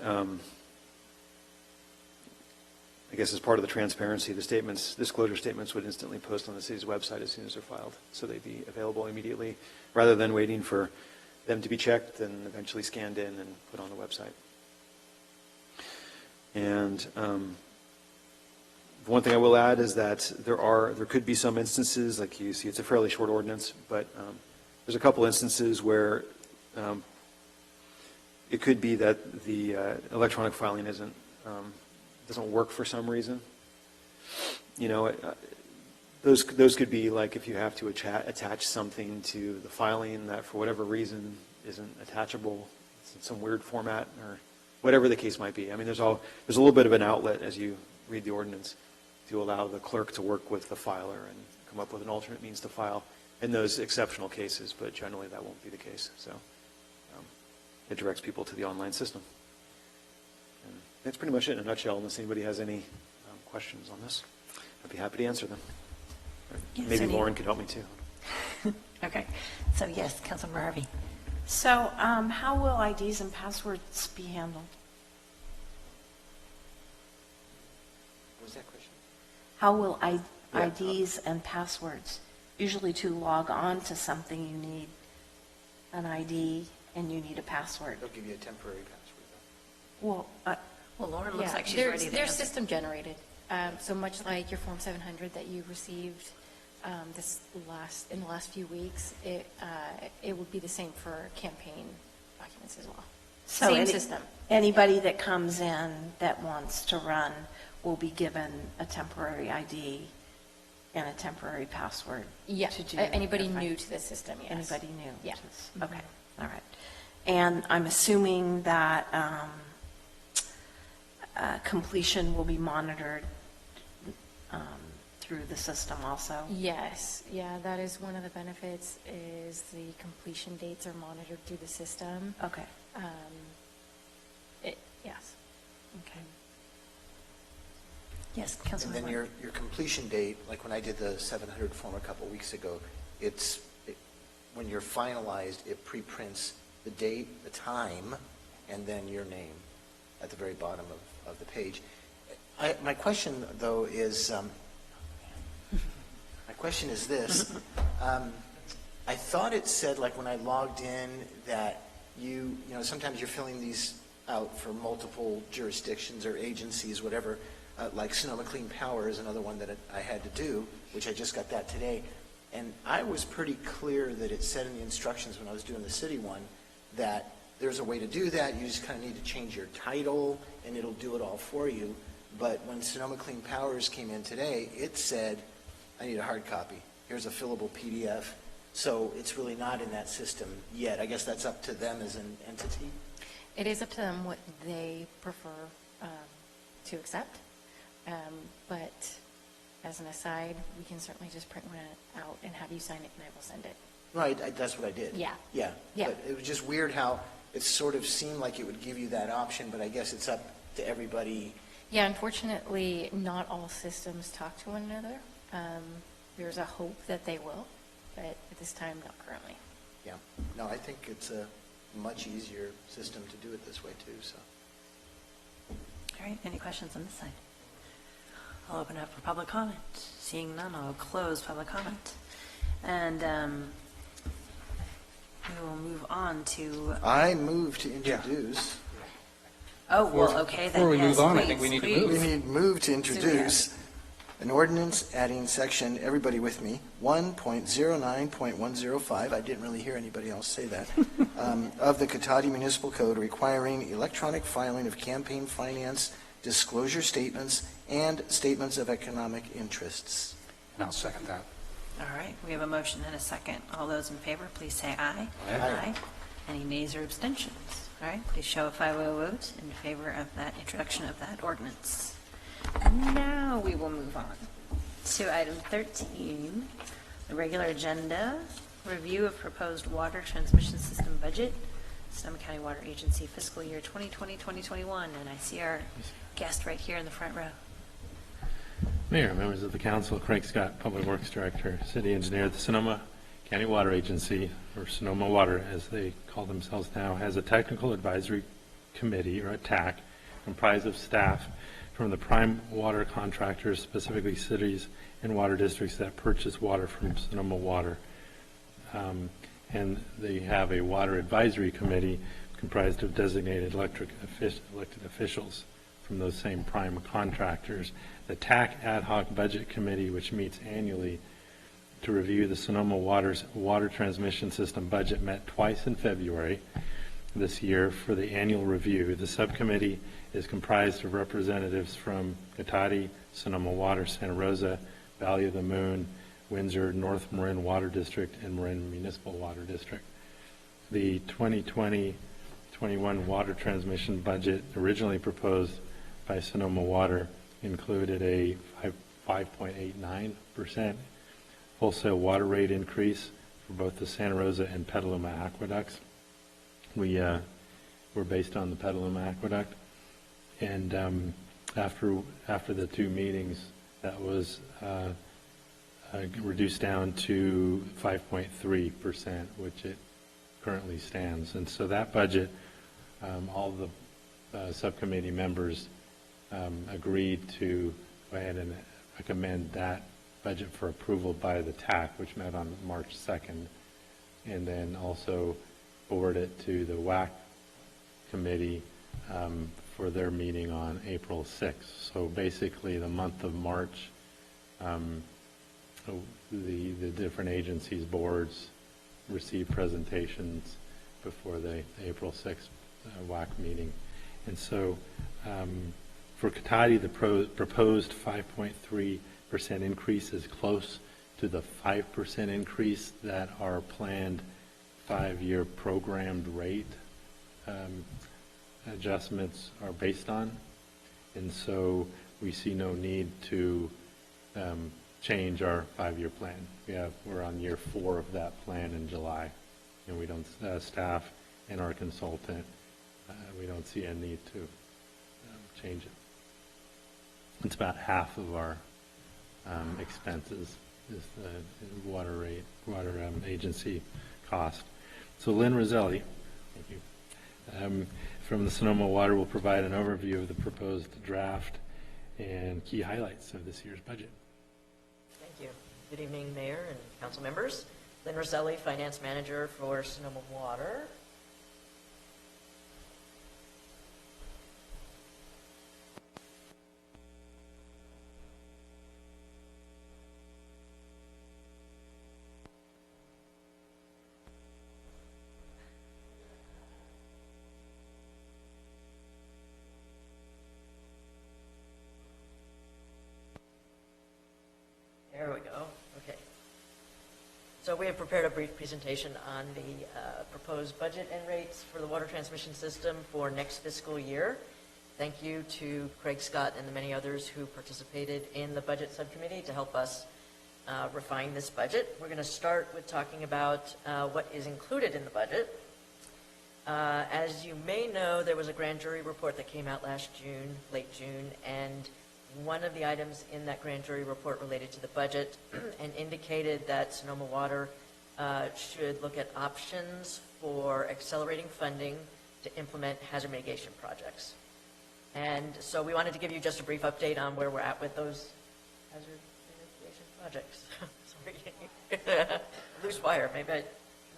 I guess as part of the transparency, the disclosure statements would instantly post on the city's website as soon as they're filed. So they'd be available immediately, rather than waiting for them to be checked and eventually scanned in and put on the website. And the one thing I will add is that there could be some instances, like you see, it's a fairly short ordinance, but there's a couple instances where it could be that the electronic filing doesn't work for some reason. Those could be like if you have to attach something to the filing that for whatever reason isn't attachable, it's in some weird format, or whatever the case might be. I mean, there's a little bit of an outlet as you read the ordinance to allow the clerk to work with the filer and come up with an alternate means to file in those exceptional cases, but generally that won't be the case. So it directs people to the online system. And that's pretty much it in a nutshell, unless anybody has any questions on this. I'd be happy to answer them. Yes, Maybe Lauren could help me too. Okay, so yes, Councilmember Harvey. So how will IDs and passwords be handled? was that question? How will Yeah. IDs and passwords, usually to log on to something, you need an ID and you need a password. They'll give you a temporary password, though. Well, Well, Lauren looks Yeah, like she's they're- ready to They're answer. system generated. So much like your Form 700 that you received in the last few weeks, it would be the same for campaign documents as well. so Same any- system. Anybody that comes in that wants to run will be given a temporary ID and a temporary password. Yeah, to do anybody their new to the system, yes. Anybody new? Yeah. Okay, all right. And I'm assuming that completion will be monitored through the system also? Yes, yeah, that is one of the benefits, is the completion dates are monitored through the system. Okay, Yes. okay. Yes, And Councilmember. then your completion date, like when I did the 700 form a couple weeks ago, when you're finalized, it pre-prints the date, the time, and then your name at the very bottom of the page. My question, though, is, this. I thought it said, like, when I logged in, that you know, sometimes you're filling these out for multiple jurisdictions or agencies, whatever, like Sonoma Clean Power is another one that I had to do, which I just got that today. And I was pretty clear that it said in the instructions when I was doing the city one that there's a way to do that. You just kind of need to change your title, and it'll do it all for you. But when Sonoma Clean Powers came in today, it said, I need a hard copy. Here's a fillable PDF. So it's really not in that system yet. I guess that's up to them as an entity. It is up to them what they prefer to accept. But as an aside, we can certainly just print one out and have you sign it, and I will send it. Right, that's what I did. Yeah. Yeah. Yeah. But it was just weird how it sort of seemed like it would give you that option, but I guess it's up to everybody. Yeah, unfortunately, not all systems talk to one another. There's a hope that they will, but at this time, not currently. Yeah. No, I think it's a much easier system to do it this way, too, so. All right, any questions on this side? I'll open it up for public comment. Seeing none, I'll close public comment. And we will move on to, I move to introduce. oh, well, okay, then, Before we yes, move on, I please, think we need to please. move. We need move to introduce an ordinance adding section, everybody with me, 1.09.105, I didn't really hear anybody else say that, of the Cotati Municipal Code requiring electronic filing of campaign finance disclosure statements and statements of economic interests. And I'll second that. All right, we have a motion and a second. All those in favor, please say aye. Aye. Any nays or abstentions? All right, please show a 5-0 vote in favor of that introduction of that ordinance. Now we will move on to item 13, the regular agenda, review of proposed water transmission system budget, Sonoma County Water Agency fiscal year 2020-2021, and I see our guest right here in the front row. Mayor, members of the council, Craig Scott, Public Works Director, City Engineer. The Sonoma County Water Agency, or Sonoma Water as they call themselves now, has a technical advisory committee, or a TAC, comprised of staff from the prime water contractors, specifically cities and water districts that purchase water from Sonoma Water. And they have a water advisory committee comprised of designated elected officials from those same prime contractors. The TAC Ad Hoc Budget Committee, which meets annually to review the Sonoma Water's water transmission system budget, met twice in February this year for the annual review. The subcommittee is comprised of representatives from Cotati, Sonoma Water, Santa Rosa, Valley of the Moon, Windsor, North Marin Water District, and Marin Municipal Water District. The 2020-21 water transmission budget originally proposed by Sonoma Water included a 5.89% wholesale water rate increase for both the Santa Rosa and Petaluma aqueducts. We're based on the Petaluma aqueduct, and after the two meetings, that was reduced down to 5.3%, which it currently stands. And so that budget, all the subcommittee members agreed to go ahead and recommend that budget for approval by the TAC, which met on March 2nd, and then also forward it to the WAC committee for their meeting on April 6th. So basically, the month of March, the different agencies, boards receive presentations before the April 6th WAC meeting. And so for Cotati, the proposed 5.3% increase is close to the 5% increase that our planned 5-year programmed rate adjustments are based on. And so we see no need to change our 5-year plan. We're on year 4 of that plan in July, and we don't, staff and our consultant, we don't see a need to change it. It's about half of our expenses is the water rate, water agency cost. So Lynn Roselli, thank you, from the Sonoma Water will provide an overview of the proposed draft and key highlights of this year's budget. Thank you. Good evening, Mayor and council members. Lynn Roselli, Finance Manager for Sonoma Water. There we go. Okay. So we have prepared a brief presentation on the proposed budget and rates for the water transmission system for next fiscal year. Thank you to Craig Scott and the many others who participated in the budget subcommittee to help us refine this budget. We're going to start with talking about what is included in the budget. As you may know, there was a grand jury report that came out last June, late June, and one of the items in that grand jury report related to the budget and indicated that Sonoma Water should look at options for accelerating funding to implement hazard mitigation projects. And so we wanted to give you just a brief update on where we're at with those hazard mitigation projects. Sorry, loose wire, maybe I didn't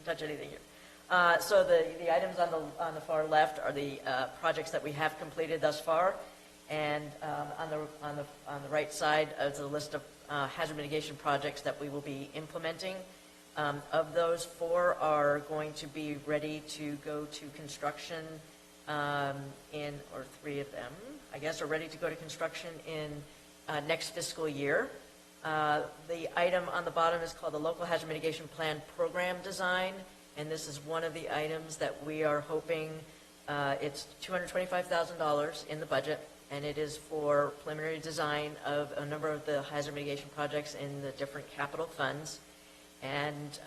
touch anything here. So the items on the far left are the projects that we have completed thus far. And on the right side is a list of hazard mitigation projects that we will be implementing. Of those, 4 are going to be ready to go to construction or 3 of them, I guess, are ready to go to construction in next fiscal year. The item on the bottom is called the Local Hazard Mitigation Plan Program Design, and this is one of the items that we are hoping, it's $225,000 in the budget, and it is for preliminary design of a number of the hazard mitigation projects in the different capital funds. And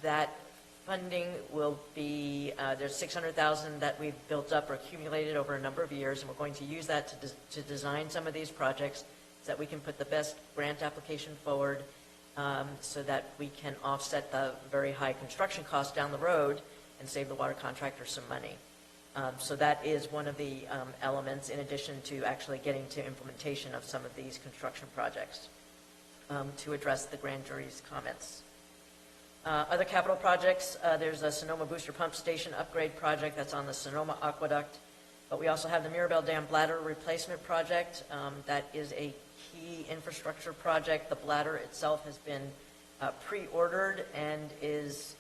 that funding will be, there's $600,000 that we've built up or accumulated over a number of years, and we're going to use that to design some of these projects so that we can put the best grant application forward so that we can offset the very high construction costs down the road and save the water contractor some money. So that is one of the elements in addition to actually getting to implementation of some of these construction projects to address the grand jury's comments. Other capital projects, there's a Sonoma Booster Pump Station upgrade project that's on the Sonoma Aqueduct, but we also have the Mirabel Dam Bladder Replacement Project. That is a key infrastructure project. The bladder itself has been pre-ordered and is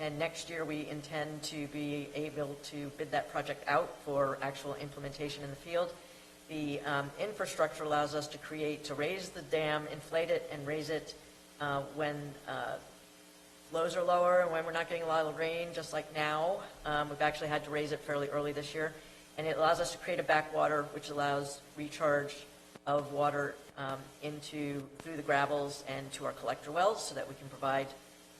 and next year we intend to be able to bid that project out for actual implementation in the field. The infrastructure allows us to raise the dam, inflate it, and raise it when flows are lower and when we're not getting a lot of rain, just like now. We've actually had to raise it fairly early this year. And it allows us to create a backwater, which allows recharge of water through the gravels and to our collector wells so that we can provide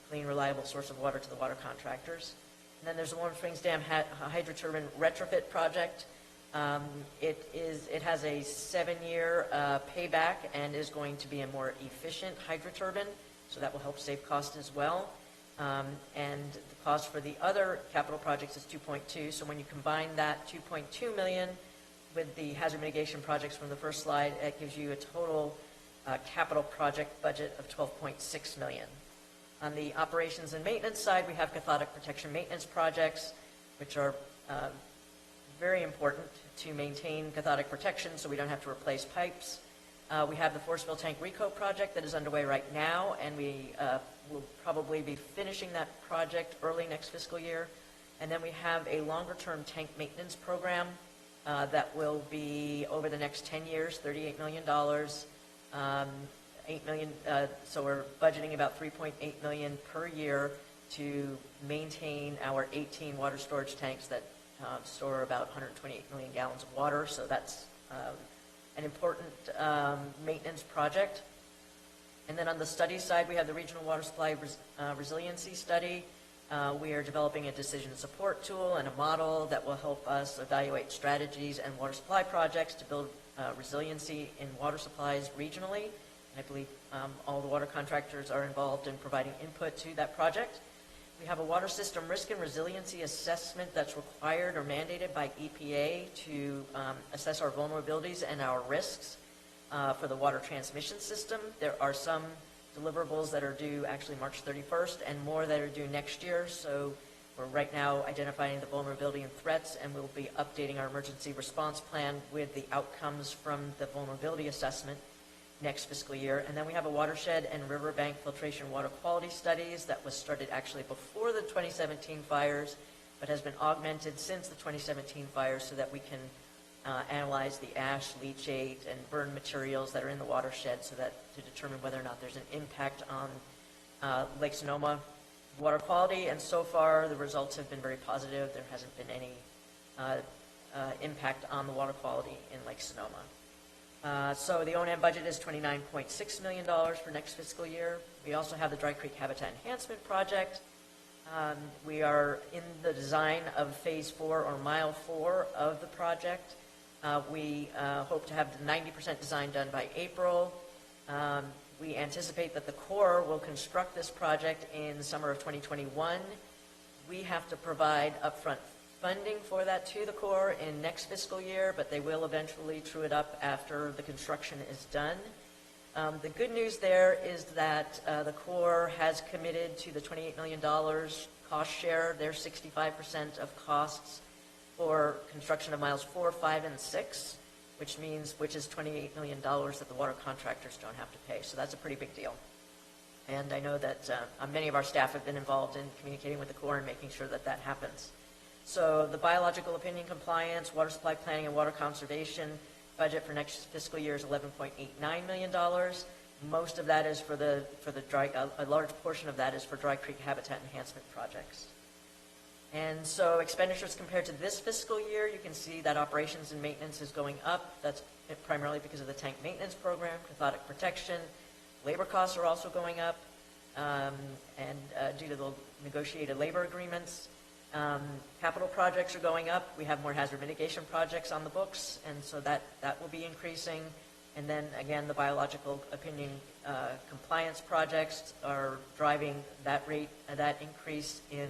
clean, reliable source of water to the water contractors. And then there's the Warm Springs Dam hydroturbine retrofit project. It has a 7-year payback and is going to be a more efficient hydroturbine, so that will help save cost as well. And the cost for the other capital projects is 2.2. So when you combine that 2.2 million with the hazard mitigation projects from the first slide, it gives you a total capital project budget of $12.6 million. On the operations and maintenance side, we have cathodic protection maintenance projects, which are very important to maintain cathodic protection so we don't have to replace pipes. We have the Forceville Tank Reco project that is underway right now, and we will probably be finishing that project early next fiscal year. And then we have a longer-term tank maintenance program that will be over the next 10 years, $38 million. $8 million, so we're budgeting about $3.8 million per year to maintain our 18 water storage tanks that store about 128 million gallons of water. So that's an important maintenance project. And then on the study side, we have the Regional Water Supply Resiliency Study. We are developing a decision support tool and a model that will help us evaluate strategies and water supply projects to build resiliency in water supplies regionally. And I believe all the water contractors are involved in providing input to that project. We have a water system risk and resiliency assessment that's required or mandated by EPA to assess our vulnerabilities and our risks for the water transmission system. There are some deliverables that are due actually March 31st and more that are due next year. So we're right now identifying the vulnerability and threats, and we'll be updating our emergency response plan with the outcomes from the vulnerability assessment next fiscal year. And then we have a watershed and riverbank filtration water quality studies that was started actually before the 2017 fires, but has been augmented since the 2017 fires so that we can analyze the ash, leachate, and burn materials that are in the watershed so that to determine whether or not there's an impact on Lake Sonoma water quality. And so far, the results have been very positive. There hasn't been any impact on the water quality in Lake Sonoma. So the O&M budget is $29.6 million for next fiscal year. We also have the Dry Creek Habitat Enhancement Project. We are in the design of Phase 4 or Mile 4 of the project. We hope to have the 90% design done by April. We anticipate that the Corps will construct this project in the summer of 2021. We have to provide upfront funding for that to the Corps in next fiscal year, but they will eventually true it up after the construction is done. The good news there is that the Corps has committed to the $28 million cost share, their 65% of costs for construction of miles 4, 5, and 6, which is $28 million that the water contractors don't have to pay. So that's a pretty big deal. And I know that many of our staff have been involved in communicating with the Corps and making sure that that happens. So the biological opinion compliance, water supply planning, and water conservation budget for next fiscal year is $11.89 million. Most of that is for the a large portion of that is for Dry Creek Habitat Enhancement projects. And so expenditures compared to this fiscal year, you can see that operations and maintenance is going up. That's primarily because of the tank maintenance program, cathodic protection. Labor costs are also going up, and due to the negotiated labor agreements. Capital projects are going up. We have more hazard mitigation projects on the books, and so that will be increasing. And then again, the biological opinion compliance projects are driving that rate, that increase in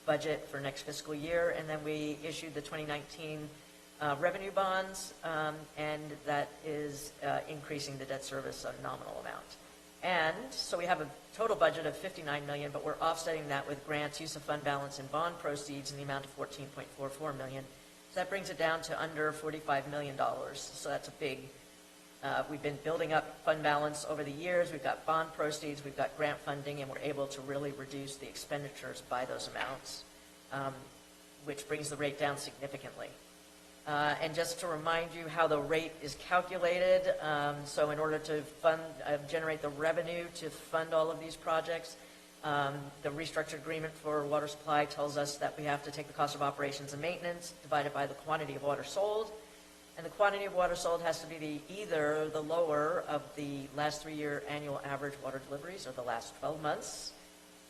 budget for next fiscal year. And then we issued the 2019 revenue bonds, and that is increasing the debt service a nominal amount. And so we have a total budget of $59 million, but we're offsetting that with grants, use of fund balance, and bond proceeds in the amount of $14.44 million. So that brings it down to under $45 million. So that's a big, we've been building up fund balance over the years. We've got bond proceeds, we've got grant funding, and we're able to really reduce the expenditures by those amounts, which brings the rate down significantly. And just to remind you how the rate is calculated, so in order to generate the revenue to fund all of these projects, the restructured agreement for water supply tells us that we have to take the cost of operations and maintenance divided by the quantity of water sold. And the quantity of water sold has to be either the lower of the last 3-year annual average water deliveries or the last 12 months.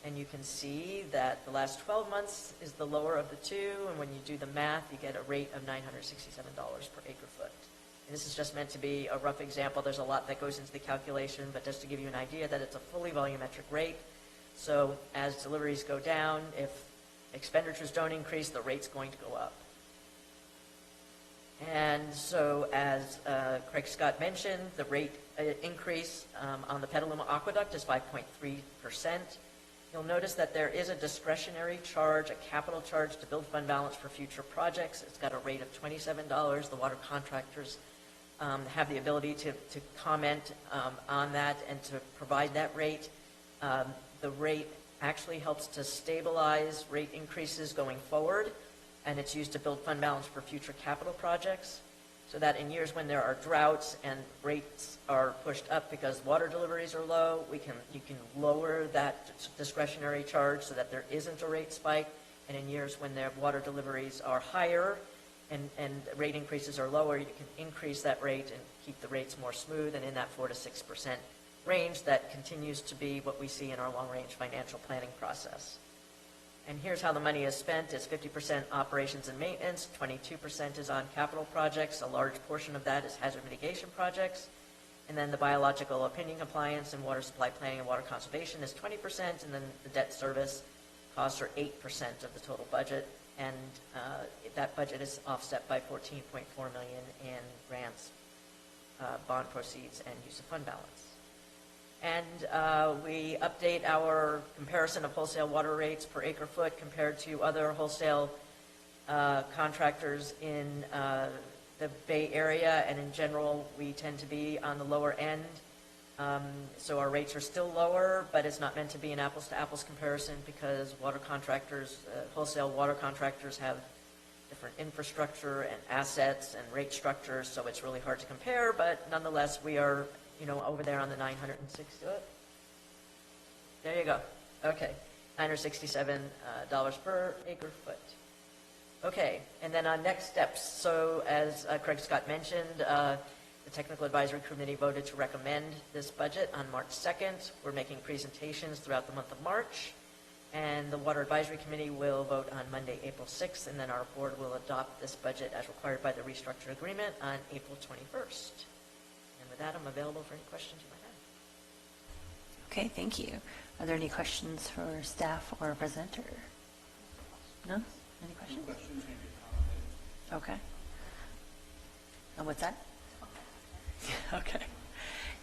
And you can see that the last 12 months is the lower of the two, and when you do the math, you get a rate of $967 per acre foot. And this is just meant to be a rough example. There's a lot that goes into the calculation, but just to give you an idea that it's a fully volumetric rate. So as deliveries go down, if expenditures don't increase, the rate's going to go up. And so, as Craig Scott mentioned, the rate increase on the Petaluma Aqueduct is 5.3%. You'll notice that there is a discretionary charge, a capital charge to build fund balance for future projects. It's got a rate of $27. The water contractors have the ability to comment on that and to provide that rate. The rate actually helps to stabilize rate increases going forward, and it's used to build fund balance for future capital projects, so that in years when there are droughts and rates are pushed up because water deliveries are low, you can lower that discretionary charge so that there isn't a rate spike. And in years when their water deliveries are higher and rate increases are lower, you can increase that rate and keep the rates more smooth and in that 4 to 6% range that continues to be what we see in our long-range financial planning process. And here's how the money is spent. It's 50% operations and maintenance, 22% is on capital projects, a large portion of that is hazard mitigation projects, and then the biological opinion compliance and water supply planning and water conservation is 20%, and then the debt service costs are 8% of the total budget, and that budget is offset by $14.4 million in grants, bond proceeds, and use of fund balance. And we update our comparison of wholesale water rates per acre foot compared to other wholesale contractors in the Bay Area, and in general, we tend to be on the lower end. So our rates are still lower, but it's not meant to be an apples-to-apples comparison because water contractors, wholesale water contractors have different infrastructure and assets and rate structures, so it's really hard to compare, but nonetheless, we are over there on the 960. There you go. Okay, $967 per acre foot. Okay, and then on next steps. So as Craig Scott mentioned, the Technical Advisory Committee voted to recommend this budget on March 2nd. We're making presentations throughout the month of March, and the Water Advisory Committee will vote on Monday, April 6th, and then our board will adopt this budget as required by the restructure agreement on April 21st. With that, I'm available for any questions you might have. Okay, thank you. Are there any questions for staff or presenter? No? Any questions? Questions, Okay. And what's that? Okay.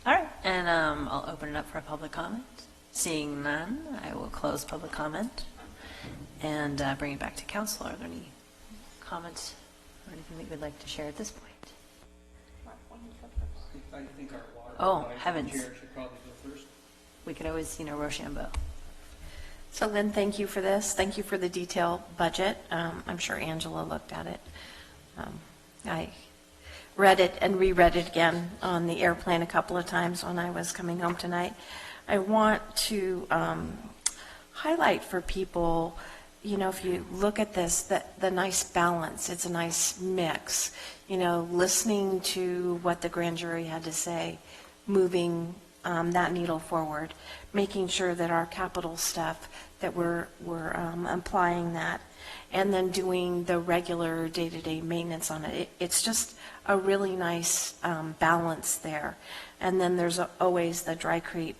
All right, and I'll open it up for a public comment. Seeing none, I will close public comment and bring it back to council. Are there any comments or anything that you would like to share at this point? I think our water Oh, advisory heavens. chair should probably go first. We could always, Rochambeau. So Lynn, thank you for this. Thank you for the detailed budget. I'm sure Angela looked at it. I read it and reread it again on the airplane a couple of times when I was coming home tonight. I want to highlight for people, if you look at this, the nice balance, it's a nice mix. Listening to what the grand jury had to say, moving that needle forward, making sure that our capital stuff, that we're applying that, and then doing the regular day-to-day maintenance on it. It's just a really nice balance there. And then there's always the dry creek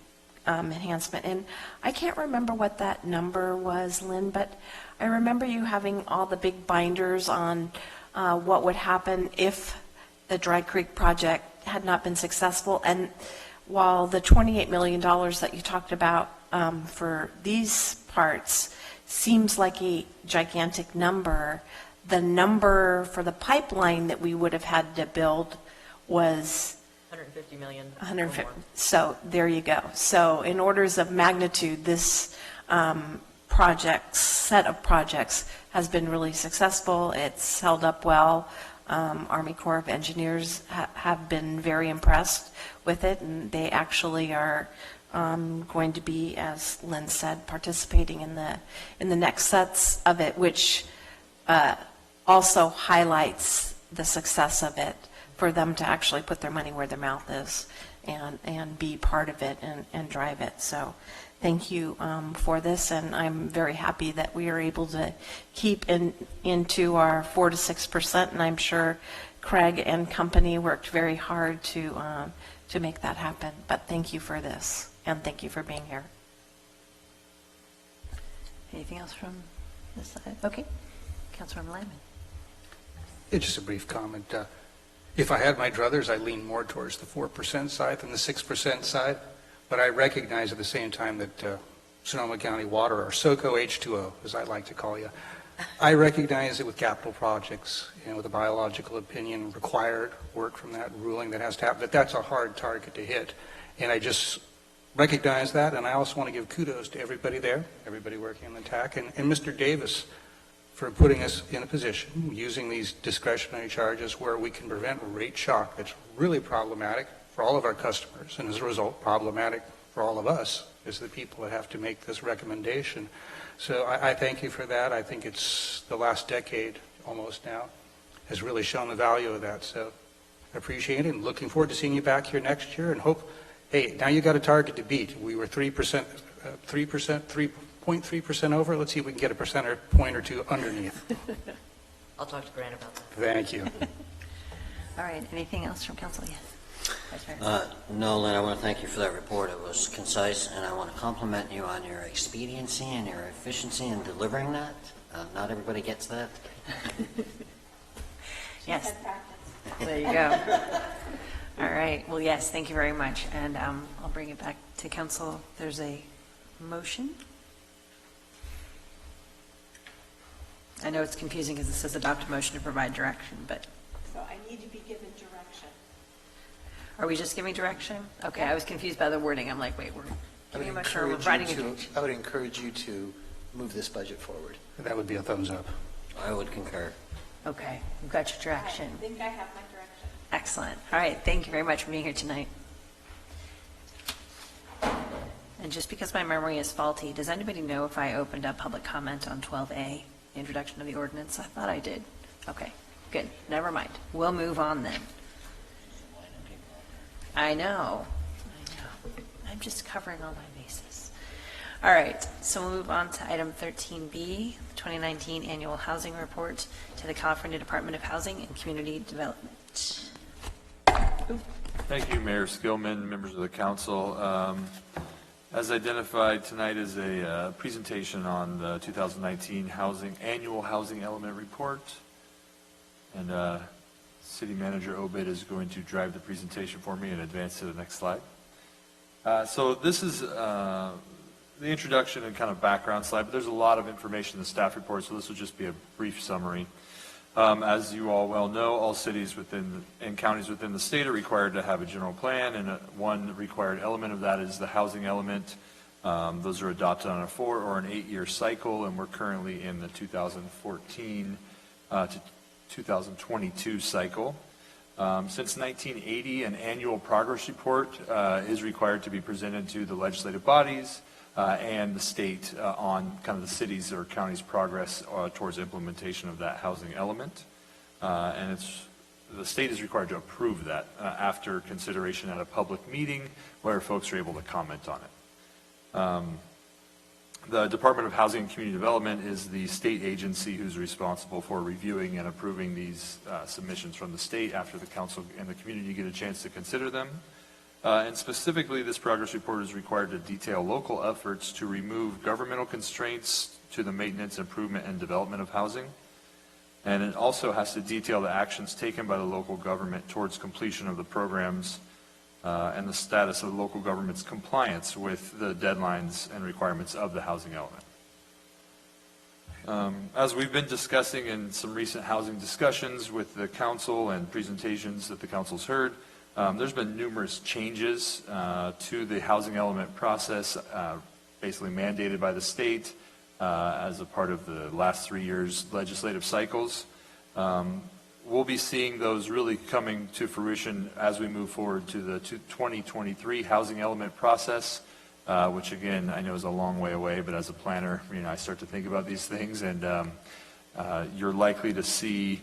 enhancement. And I can't remember what that number was, Lynn, but I remember you having all the big binders on what would happen if the Dry Creek project had not been successful. And while the $28 million that you talked about for these parts seems like a gigantic number, the number for the pipeline that we would have had to build was 150 million. 150. So there you go. So in orders of magnitude, this set of projects has been really successful. It's held up well. Army Corps of Engineers have been very impressed with it, and they actually are going to be, as Lynn said, participating in the next sets of it, which also highlights the success of it for them to actually put their money where their mouth is and be part of it and drive it. So thank you for this, and I'm very happy that we are able to keep into our 4 to 6%, and I'm sure Craig and company worked very hard to make that happen. But thank you for this, and thank you for being here. Anything else from this side? Okay. Councilmember Lyman. It's just a brief comment. If I had my druthers, I lean more towards the 4% side than the 6% side, but I recognize at the same time that Sonoma County Water, or SoCo H2O, as I like to call you, I recognize that with capital projects and with a biological opinion required work from that ruling that has to happen, that's a hard target to hit. And I just recognize that, and I also want to give kudos to everybody there, everybody working on the TAC, and Mr. Davis for putting us in a position, using these discretionary charges where we can prevent rate shock that's really problematic for all of our customers, and as a result, problematic for all of us as the people that have to make this recommendation. So I thank you for that. I think it's the last decade, almost now, has really shown the value of that. So I appreciate it, and looking forward to seeing you back here next year, and hope, hey, now you got a target to beat. We were 3.3% over. Let's see if we can get a percentage point or two underneath. I'll talk to Grant about that. Thank you. All right, anything else from council? Yes. Vice Mayor. No, Lynn, I want to thank you for that report. It was concise, and I want to compliment you on your expediency and your efficiency in delivering that. Not everybody gets that. Yes. There you go. All right, well, yes, thank you very much, and I'll bring it back to council. There's a motion. I know it's confusing because it says adopt a motion to provide direction, but So I need to be given direction. are we just giving direction? Okay, I was confused by the wording. I'm like, wait, we're giving a motion or we're providing a direction? I would encourage you to move this budget forward. That would be a thumbs up. I would concur. Okay, we've got your direction. I think I have my direction. Excellent. All right, thank you very much for being here tonight. And just because my memory is faulty, does anybody know if I opened up public comment on 12A, the introduction of the ordinance? I thought I did. Okay, good. Never mind. We'll move on then. I know. I'm just covering all my bases. All right, so we'll move on to item 13B, the 2019 Annual Housing Report to the California Department of Housing and Community Development. Thank you, Mayor Skillman, members of the council. As identified, tonight is a presentation on the 2019 Annual Housing Element Report. And City Manager Obid is going to drive the presentation for me and advance to the next slide. So this is the introduction and kind of background slide, but there's a lot of information in the staff report, so this will just be a brief summary. As you all well know, all cities and counties within the state are required to have a general plan, and one required element of that is the housing element. Those are adopted on a 4 or an 8-year cycle, and we're currently in the 2014 to 2022 cycle. Since 1980, an annual progress report is required to be presented to the legislative bodies and the state on kind of the city's or county's progress towards implementation of that housing element. And the state is required to approve that after consideration at a public meeting where folks are able to comment on it. The Department of Housing and Community Development is the state agency who's responsible for reviewing and approving these submissions from the state after the council and the community get a chance to consider them. And specifically, this progress report is required to detail local efforts to remove governmental constraints to the maintenance, improvement, and development of housing. And it also has to detail the actions taken by the local government towards completion of the programs and the status of the local government's compliance with the deadlines and requirements of the housing element. As we've been discussing in some recent housing discussions with the council and presentations that the council's heard, there's been numerous changes to the housing element process, basically mandated by the state as a part of the last 3 years' legislative cycles. We'll be seeing those really coming to fruition as we move forward to the 2023 housing element process, which again, I know is a long way away, but as a planner, I start to think about these things, and you're likely to see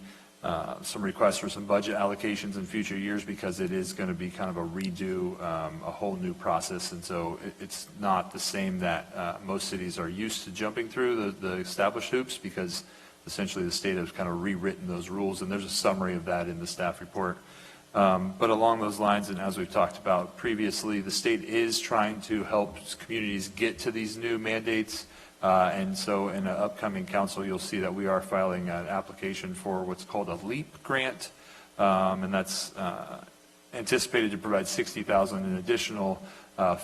some requests for some budget allocations in future years because it is going to be kind of a redo, a whole new process, and so it's not the same that most cities are used to jumping through the established hoops, because essentially the state has kind of rewritten those rules, and there's a summary of that in the staff report. But along those lines, and as we've talked about previously, the state is trying to help communities get to these new mandates And so in an upcoming council, you'll see that we are filing an application for what's called a LEAP grant, and that's anticipated to provide $60,000 in additional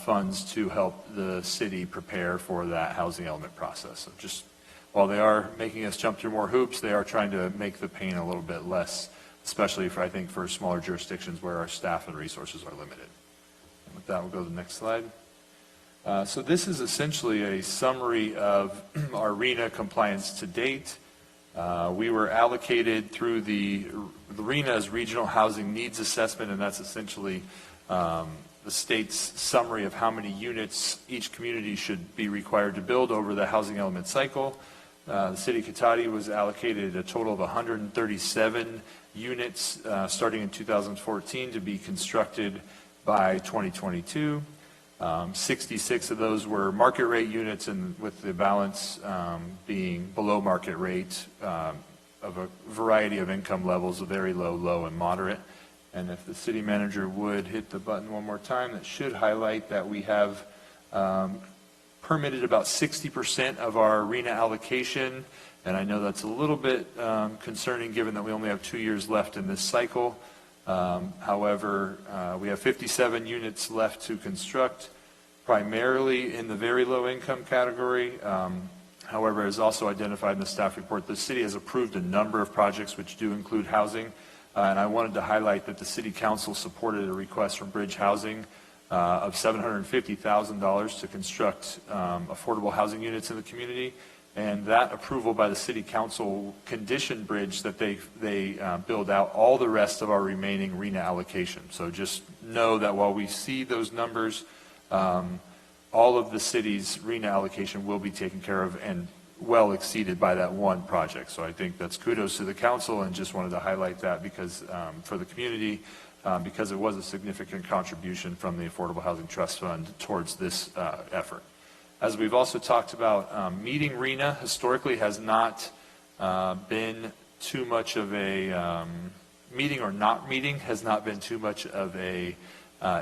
funds to help the city prepare for that housing element process. So just while they are making us jump through more hoops, they are trying to make the pain a little bit less, especially for, I think, for smaller jurisdictions where our staff and resources are limited. And with that, we'll go to the next slide. So this is essentially a summary of our RENA compliance to date. We were allocated through the RENA's Regional Housing Needs Assessment, and that's essentially the state's summary of how many units each community should be required to build over the housing element cycle. The city of Cotati was allocated a total of 137 units starting in 2014 to be constructed by 2022. 66 of those were market rate units, and with the balance being below market rate of a variety of income levels, very low, low, and moderate. And if the city manager would hit the button one more time, that should highlight that we have permitted about 60% of our RENA allocation, and I know that's a little bit concerning given that we only have 2 years left in this cycle. However, we have 57 units left to construct, primarily in the very low income category. However, as also identified in the staff report, the city has approved a number of projects which do include housing. And I wanted to highlight that the city council supported a request from Bridge Housing of $750,000 to construct affordable housing units in the community. And that approval by the city council conditioned Bridge that they build out all the rest of our remaining RENA allocation. So just know that while we see those numbers, all of the city's RENA allocation will be taken care of and well exceeded by that one project. So I think that's kudos to the council, and just wanted to highlight that because for the community, because it was a significant contribution from the Affordable Housing Trust Fund towards this effort. As we've also talked about, meeting RENA historically has not been too much of a, meeting or not meeting has not been too much of a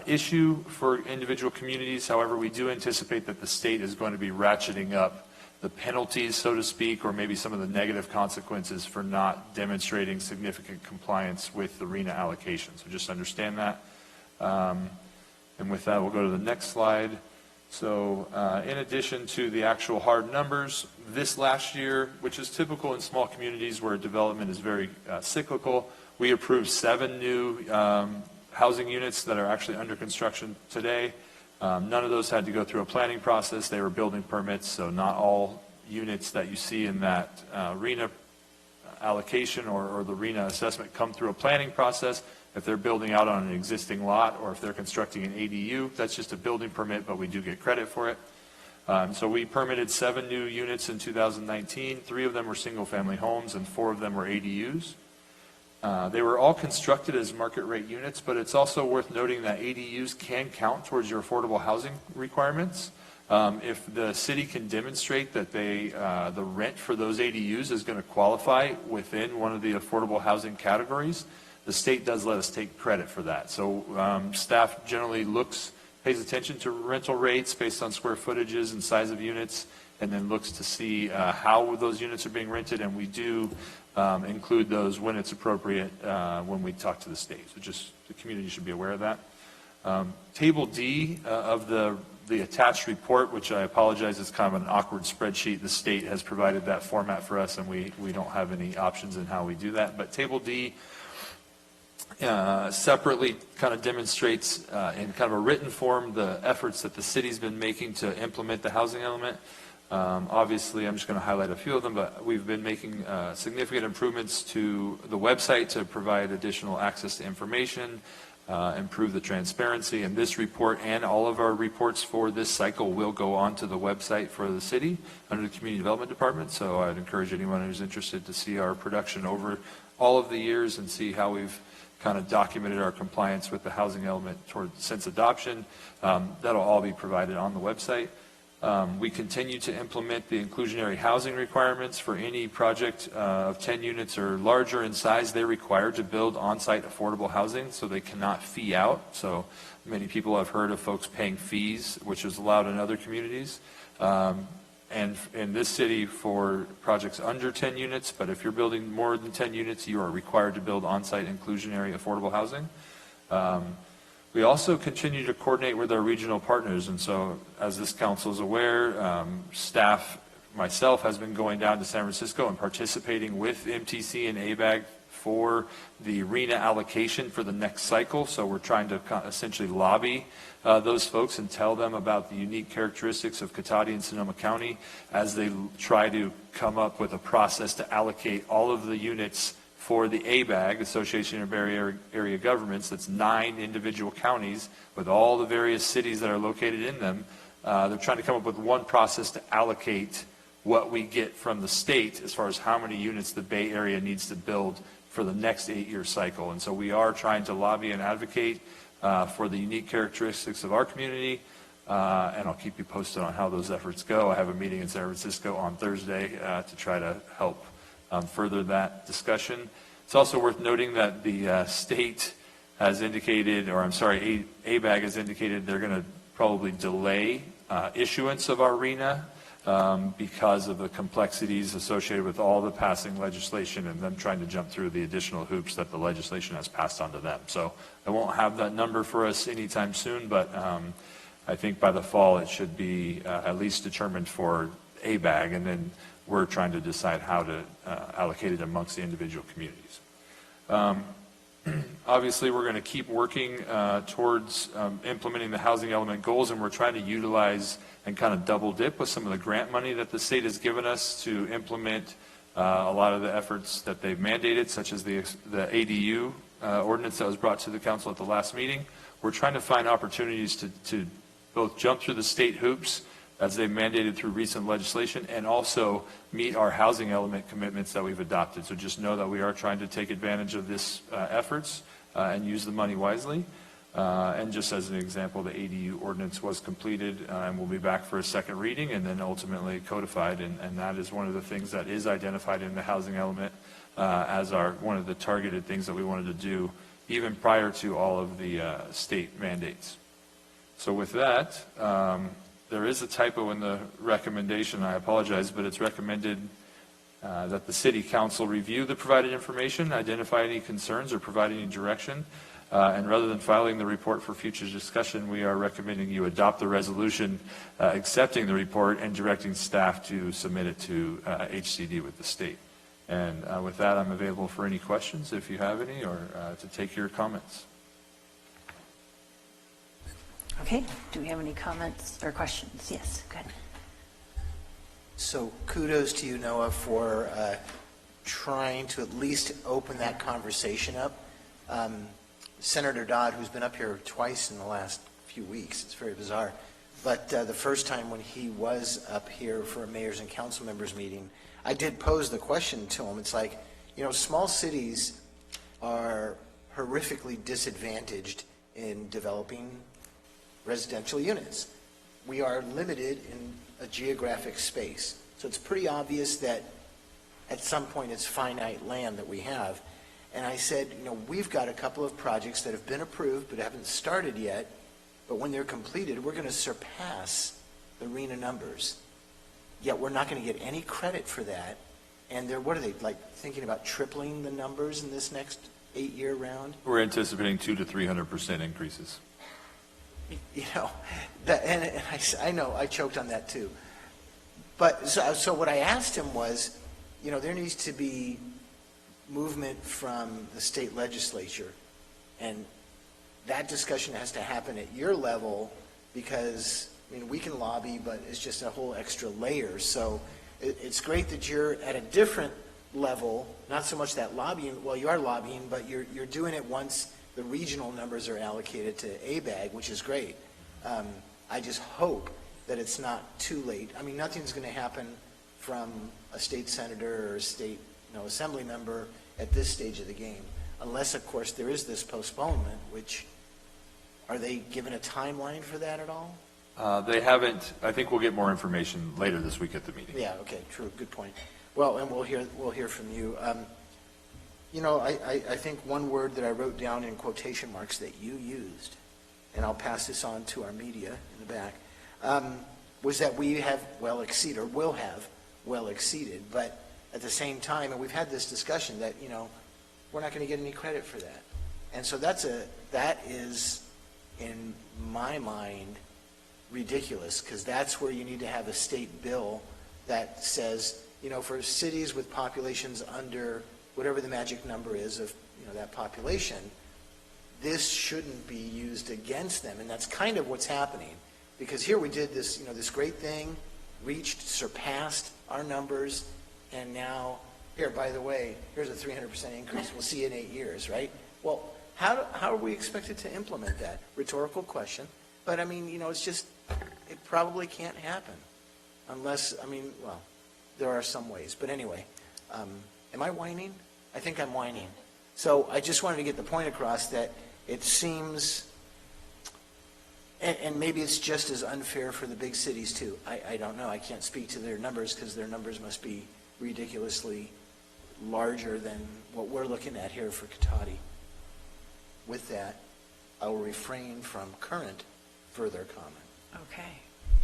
issue for individual communities. However, we do anticipate that the state is going to be ratcheting up the penalties, so to speak, or maybe some of the negative consequences for not demonstrating significant compliance with the RENA allocation. So just understand that. And with that, we'll go to the next slide. So in addition to the actual hard numbers, this last year, which is typical in small communities where development is very cyclical, we approved 7 new housing units that are actually under construction today. None of those had to go through a planning process. They were building permits, so not all units that you see in that RENA allocation or the RENA assessment come through a planning process. If they're building out on an existing lot or if they're constructing an ADU, that's just a building permit, but we do get credit for it. So we permitted 7 new units in 2019. 3 of them were single-family homes and 4 of them were ADUs. They were all constructed as market rate units, but it's also worth noting that ADUs can count towards your affordable housing requirements. If the city can demonstrate that the rent for those ADUs is going to qualify within one of the affordable housing categories, the state does let us take credit for that. So staff generally pays attention to rental rates based on square footages and size of units, and then looks to see how those units are being rented, and we do include those when it's appropriate when we talk to the state. So just the community should be aware of that. Table D of the attached report, which I apologize is kind of an awkward spreadsheet. The state has provided that format for us, and we don't have any options in how we do that. But Table D separately kind of demonstrates in kind of a written form the efforts that the city's been making to implement the housing element. Obviously, I'm just going to highlight a few of them, but we've been making significant improvements to the website to provide additional access to information, improve the transparency, and this report and all of our reports for this cycle will go onto the website for the city under the Community Development Department. So I'd encourage anyone who's interested to see our production over all of the years and see how we've kind of documented our compliance with the housing element since adoption. That'll all be provided on the website. We continue to implement the inclusionary housing requirements for any project of 10 units or larger in size. They're required to build on-site affordable housing, so they cannot fee out. So many people have heard of folks paying fees, which is allowed in other communities. and in this city for projects under 10 units, but if you're building more than 10 units, you are required to build on-site inclusionary affordable housing. We also continue to coordinate with our regional partners, and so as this council is aware, staff, myself, has been going down to San Francisco and participating with MTC and ABAG for the RENA allocation for the next cycle. So we're trying to essentially lobby those folks and tell them about the unique characteristics of Cotati and Sonoma County as they try to come up with a process to allocate all of the units for the ABAG, Association of Bay Area Governments. That's 9 individual counties with all the various cities that are located in them. They're trying to come up with one process to allocate what we get from the state as far as how many units the Bay Area needs to build for the next 8-year cycle. And so we are trying to lobby and advocate for the unique characteristics of our community, and I'll keep you posted on how those efforts go. I have a meeting in San Francisco on Thursday to try to help further that discussion. It's also worth noting that the state has indicated, or I'm sorry, ABAG has indicated they're going to probably delay issuance of our RENA because of the complexities associated with all the passing legislation and them trying to jump through the additional hoops that the legislation has passed on to them. So I won't have that number for us anytime soon, but I think by the fall it should be at least determined for ABAG, and then we're trying to decide how to allocate it amongst the individual communities. Obviously, we're going to keep working towards implementing the housing element goals, and we're trying to utilize and kind of double dip with some of the grant money that the state has given us to implement a lot of the efforts that they've mandated, such as the ADU ordinance that was brought to the council at the last meeting. We're trying to find opportunities to both jump through the state hoops as they've mandated through recent legislation, and also meet our housing element commitments that we've adopted. So just know that we are trying to take advantage of this efforts and use the money wisely. And just as an example, the ADU ordinance was completed and will be back for a second reading and then ultimately codified. And that is one of the things that is identified in the housing element as one of the targeted things that we wanted to do even prior to all of the state mandates. So with that, there is a typo in the recommendation. I apologize, but it's recommended that the city council review the provided information, identify any concerns, or provide any direction. And rather than filing the report for future discussion, we are recommending you adopt the resolution accepting the report and directing staff to submit it to HCD with the state. And with that, I'm available for any questions if you have any, or to take your comments. Okay, do we have any comments or questions? Yes, go ahead. So kudos to you, Noah, for trying to at least open that conversation up. Senator Dodd, who's been up here twice in the last few weeks, it's very bizarre, but the first time when he was up here for a mayors and council members meeting, I did pose the question to him. It's like, small cities are horrifically disadvantaged in developing residential units. We are limited in a geographic space. So it's pretty obvious that at some point it's finite land that we have. And I said, we've got a couple of projects that have been approved but haven't started yet, but when they're completed, we're going to surpass the RENA numbers. Yet we're not going to get any credit for that. And what are they, like, thinking about tripling the numbers in this next 8-year round? We're anticipating 200% to 300% increases. I know, I choked on that too. But so what I asked him was, there needs to be movement from the state legislature, and that discussion has to happen at your level, because we can lobby, but it's just a whole extra layer. So it's great that you're at a different level, not so much that lobbying. Well, you are lobbying, but you're doing it once the regional numbers are allocated to ABAG, which is great. I just hope that it's not too late. Nothing's going to happen from a state senator or a state assembly member at this stage of the game, unless, of course, there is this postponement, which, are they given a timeline for that at all? They haven't. I think we'll get more information later this week at the meeting. Yeah, okay, true, good point. Well, and we'll hear from you. I think one word that I wrote down in quotation marks that you used, and I'll pass this on to our media in the back, was that we have well exceeded, or will have well exceeded, but at the same time, and we've had this discussion that, we're not going to get any credit for that. And so that is, in my mind, ridiculous, because that's where you need to have a state bill that says, for cities with populations under whatever the magic number is of, that population, this shouldn't be used against them. And that's kind of what's happening. Because here we did this, this great thing, surpassed our numbers, and now, here, by the way, here's a 300% increase. We'll see you in 8 years, right? Well, how are we expected to implement that? Rhetorical question. But, it's just, it probably can't happen. Unless, well, there are some ways. But anyway, am I whining? I think I'm whining. So I just wanted to get the point across that it seems, and maybe it's just as unfair for the big cities too. I don't know. I can't speak to their numbers because their numbers must be ridiculously larger than what we're looking at here for Cotati. With that, I will refrain from current further comment. Okay.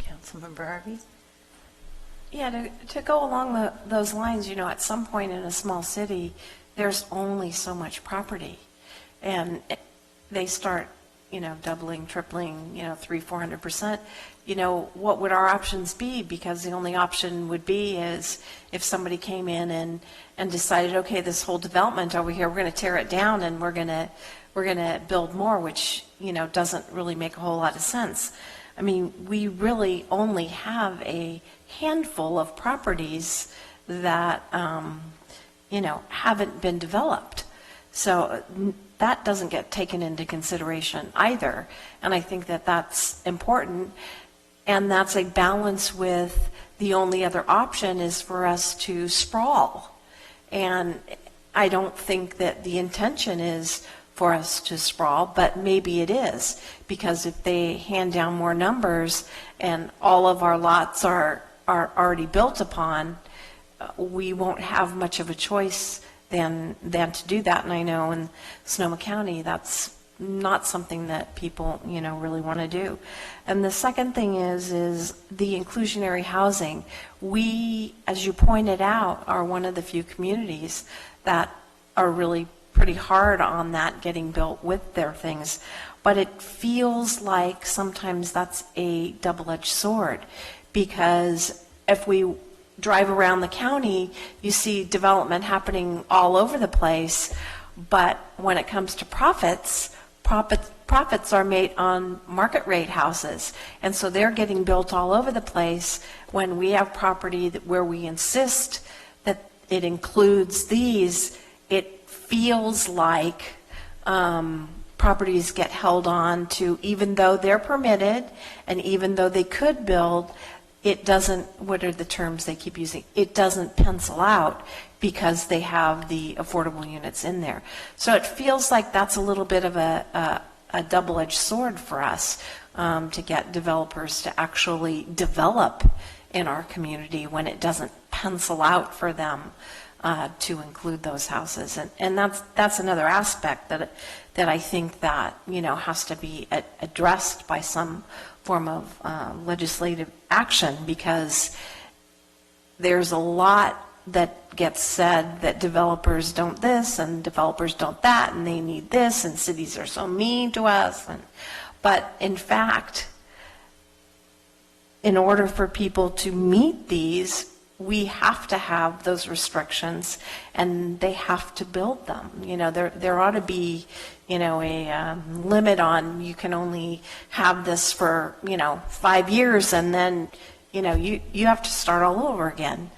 Councilmember Harvey? Yeah, to go along those lines, at some point in a small city, there's only so much property. And they start, doubling, tripling, 300-400%. What would our options be? Because the only option would be is if somebody came in and decided, okay, this whole development over here, we're going to tear it down and we're going to build more, which, doesn't really make a whole lot of sense. We really only have a handful of properties that, haven't been developed. So that doesn't get taken into consideration either. And I think that that's important. And that's a balance with the only other option is for us to sprawl. And I don't think that the intention is for us to sprawl, but maybe it is, because if they hand down more numbers and all of our lots are already built upon, we won't have much of a choice than to do that. And I know in Sonoma County, that's not something that people, really want to do. And the second thing is the inclusionary housing. We, as you pointed out, are one of the few communities that are really pretty hard on that getting built with their things. But it feels like sometimes that's a double-edged sword, because if we drive around the county, you see development happening all over the place, but when it comes to profits are made on market rate houses, and so they're getting built all over the place. When we have property where we insist that it includes these, it feels like properties get held on to, even though they're permitted and even though they could build, it doesn't, what are the terms they keep using? It doesn't pencil out because they have the affordable units in there. So it feels like that's a little bit of a double-edged sword for us to get developers to actually develop in our community when it doesn't pencil out for them to include those houses. And that's another aspect that I think that, has to be addressed by some form of legislative action, because there's a lot that gets said that developers don't this and developers don't that and they need this and cities are so mean to us. But in fact, in order for people to meet these, we have to have those restrictions and they have to build them. There ought to be, a limit on, you can only have this for, 5 years, and then, you have to start all over again.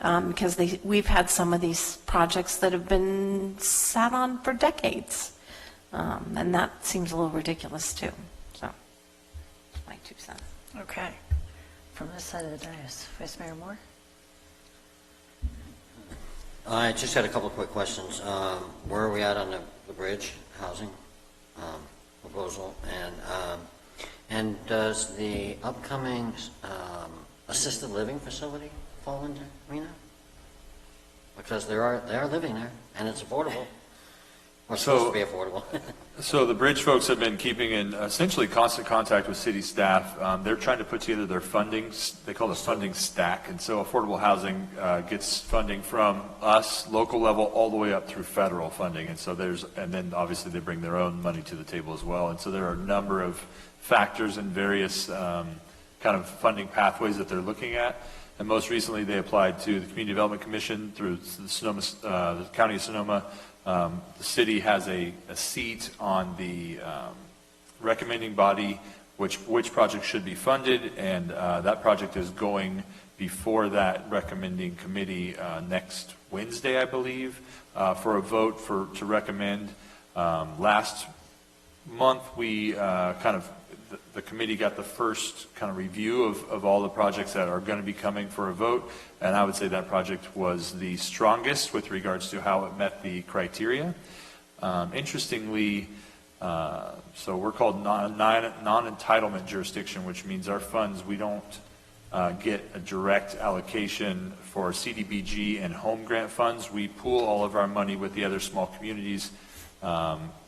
Because we've had some of these projects that have been sat on for decades. And that seems a little ridiculous too. So, my 2 cents. Okay. From this side of the dais, Vice Mayor Moore? I just had a couple of quick questions. Where are we at on the bridge housing proposal? And does the upcoming assisted living facility fall into Reno? Because they are living there, and it's affordable. Or supposed to be affordable. So the bridge folks have been keeping in essentially constant contact with city staff. They're trying to put together their funding, they call it a funding stack. And so affordable housing gets funding from us, local level, all the way up through federal funding. And so and then obviously they bring their own money to the table as well. And so there are a number of factors and various kind of funding pathways that they're looking at. And most recently they applied to the Community Development Commission through the County of Sonoma. The city has a seat on the recommending body which project should be funded, and that project is going before that recommending committee next Wednesday, I believe, for a vote to recommend. Last month, we the committee got the first kind of review of all the projects that are going to be coming for a vote, and I would say that project was the strongest with regards to how it met the criteria. Interestingly, so we're called non-entitlement jurisdiction, which means our funds, we don't get a direct allocation for CDBG and home grant funds. We pool all of our money with the other small communities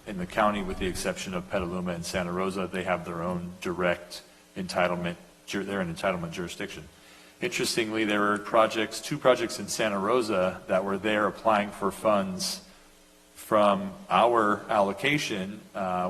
in the county, with the exception of Petaluma and Santa Rosa. They have their own direct entitlement. They're an entitlement jurisdiction. Interestingly, there were two projects in Santa Rosa that were there applying for funds from our allocation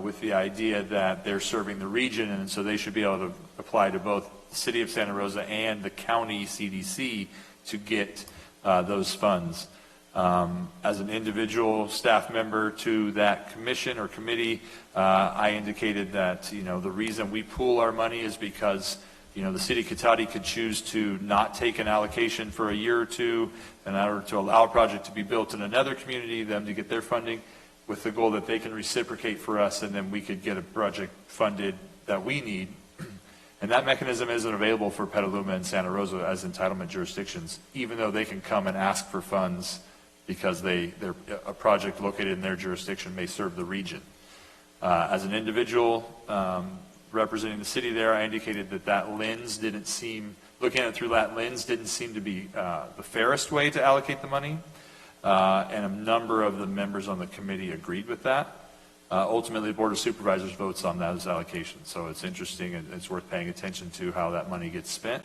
with the idea that they're serving the region, and so they should be able to apply to both the city of Santa Rosa and the county CDC to get those funds. As an individual staff member to that commission or committee, I indicated that, the reason we pool our money is because, the city of Cotati could choose to not take an allocation for a year or two in order to allow a project to be built in another community, them to get their funding, with the goal that they can reciprocate for us, and then we could get a project funded that we need. And that mechanism isn't available for Petaluma and Santa Rosa as entitlement jurisdictions, even though they can come and ask for funds because a project located in their jurisdiction may serve the region. As an individual representing the city there, I indicated that lens didn't seem, looking at it through that lens, didn't seem to be the fairest way to allocate the money. And a number of the members on the committee agreed with that. Ultimately, the Board of Supervisors votes on those allocations. So it's interesting, and it's worth paying attention to how that money gets spent.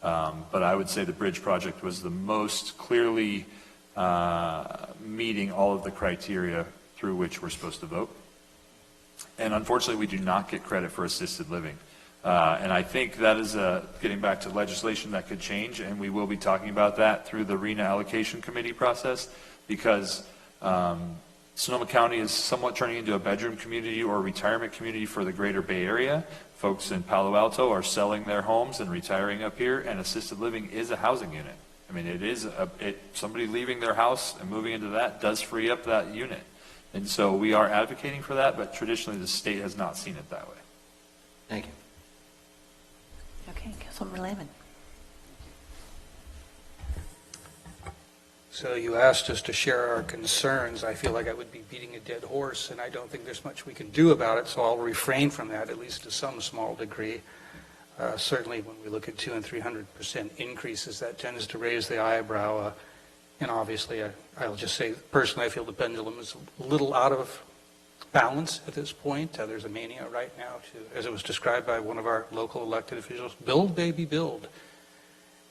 But I would say the bridge project was the most clearly meeting all of the criteria through which we're supposed to vote. And unfortunately, we do not get credit for assisted living. And I think that is getting back to legislation that could change, and we will be talking about that through the RENA allocation committee process, because Sonoma County is somewhat turning into a bedroom community or a retirement community for the greater Bay Area. Folks in Palo Alto are selling their homes and retiring up here, and assisted living is a housing unit. I mean, it is somebody leaving their house and moving into that does free up that unit. And so we are advocating for that, but traditionally the state has not seen it that way. Thank you. Okay, Councilmember Lehman. So you asked us to share our concerns. I feel like I would be beating a dead horse, and I don't think there's much we can do about it, so I'll refrain from that, at least to some small degree. Certainly when we look at 200% and 300% increases, that tends to raise the eyebrow. And obviously, I'll just say, personally, I feel the pendulum is a little out of balance at this point. There's a mania right now to, as it was described by one of our local elected officials, build, baby, build.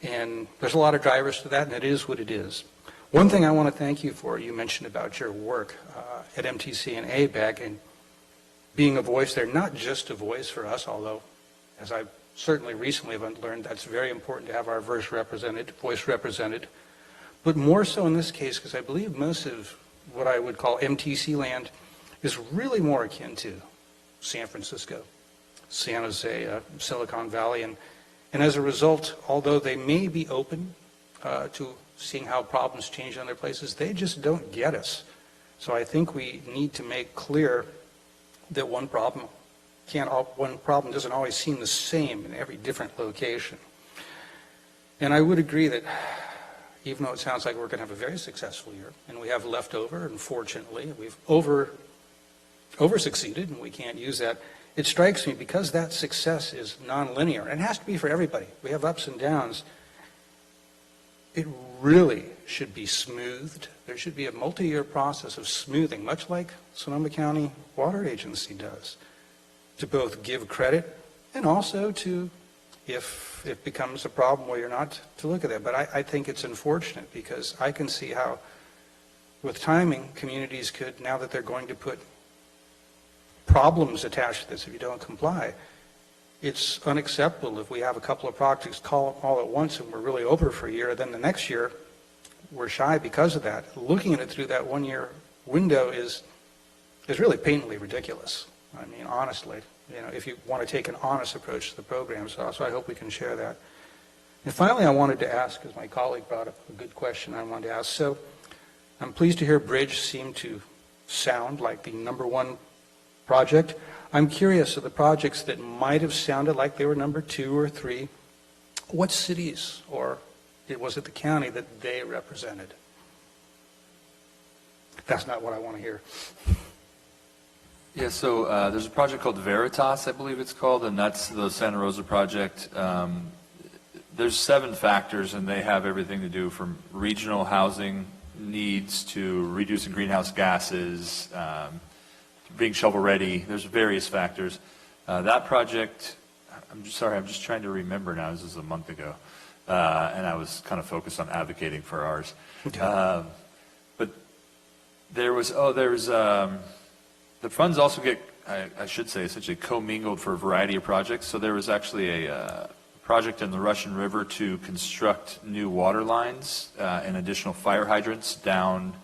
And there's a lot of drivers to that, and it is what it is. One thing I want to thank you for, you mentioned about your work at MTC and ABEC, and being a voice there, not just a voice for us, although, as I certainly recently have learned, that's very important to have our voice represented, but more so in this case, because I believe most of what I would call MTC land is really more akin to San Francisco, San Jose, Silicon Valley, and as a result, although they may be open to seeing how problems change in other places, they just don't get us. So I think we need to make clear that one problem doesn't always seem the same in every different location. And I would agree that even though it sounds like we're going to have a very successful year, and we have leftover, and fortunately, we've over-succeeded, and we can't use that, it strikes me, because that success is nonlinear, and it has to be for everybody. We have ups and downs. it really should be smoothed. There should be a multi-year process of smoothing, much like Sonoma County Water Agency does, to both give credit and also to, if it becomes a problem where you're not, to look at that. But I think it's unfortunate because I can see how, with timing, communities could, now that they're going to put problems attached to this if you don't comply, it's unacceptable if we have a couple of projects call all at once and we're really over for a year, then the next year we're shy because of that. Looking at it through that 1 year window is really patently ridiculous. I mean, honestly, if you want to take an honest approach to the program, so I hope we can share that. And finally, I wanted to ask, because my colleague brought up a good question I wanted to ask. So I'm pleased to hear Bridge seemed to sound like the number one project. I'm curious of the projects that might have sounded like they were number 2 or 3, what cities, or was it the county that they represented? That's not what I want to hear. Yeah, so there's a project called Veritas, I believe it's called, and that's the Santa Rosa project. There's 7 factors, and they have everything to do from regional housing needs to reducing greenhouse gases, being shovel-ready. There's various factors. That project, I'm just trying to remember now. This is a month ago, and I was kind of focused on advocating for ours. Okay. But the funds also get, I should say, essentially commingled for a variety of projects. So there was actually a project in the Russian River to construct new water lines and additional fire hydrants down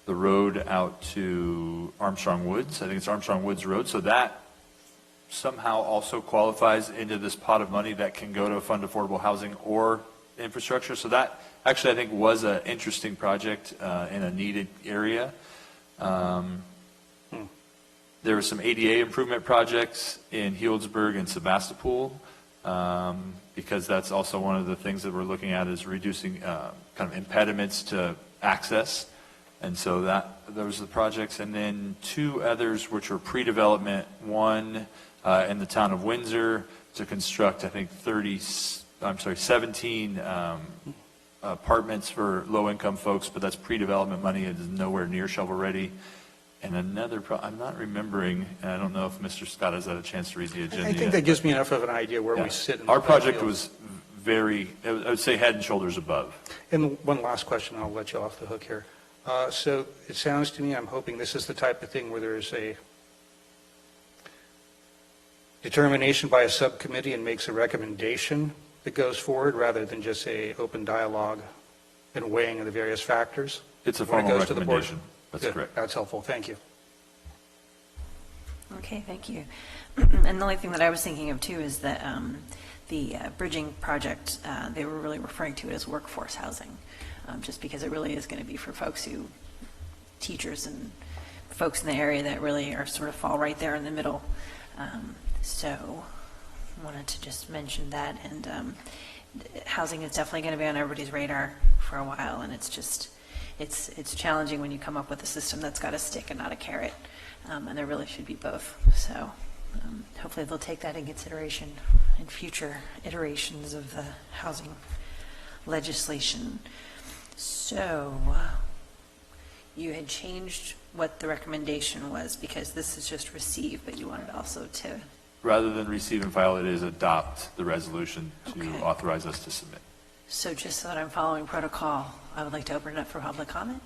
the road out to Armstrong Woods. I think it's Armstrong Woods Road. So that somehow also qualifies into this pot of money that can go to fund affordable housing or infrastructure. So that actually, I think, was an interesting project in a needed area. There were some ADA improvement projects in Healdsburg and Sebastopol, because that's also one of the things that we're looking at is reducing kind of impediments to access. And so those are the projects. And then 2 others which were pre-development, one in the town of Windsor to construct, I think, 17 apartments for low-income folks, but that's pre-development money. It is nowhere near shovel-ready. And another, I'm not remembering, and I don't know if Mr. Scott has had a chance to read the agenda I think yet. that gives me enough of an idea where we sit. Our project was very, I would say, head and shoulders above. And one last question, I'll let you off the hook here. So it sounds to me, I'm hoping this is the type of thing where there's a determination by a subcommittee and makes a recommendation that goes forward rather than just a open dialogue and weighing of the various factors. It's a when it formal goes to the board. recommendation. That's Good. correct. That's helpful. Thank you. Okay, thank you. And the only thing that I was thinking of too is that the bridging project, they were really referring to it as workforce housing, just because it really is going to be for folks teachers and folks in the area that really are sort of fall right there in the middle. So I wanted to just mention that. And housing is definitely going to be on everybody's radar for a while, and it's challenging when you come up with a system that's got a stick and not a carrot, and there really should be both. So hopefully they'll take that in consideration in future iterations of the housing legislation. So you had changed what the recommendation was because this is just receive, but you wanted also to... Rather than receive and file, it is adopt the resolution to Okay. authorize us to submit. So just so that I'm following protocol, I would like to open it up for public comment.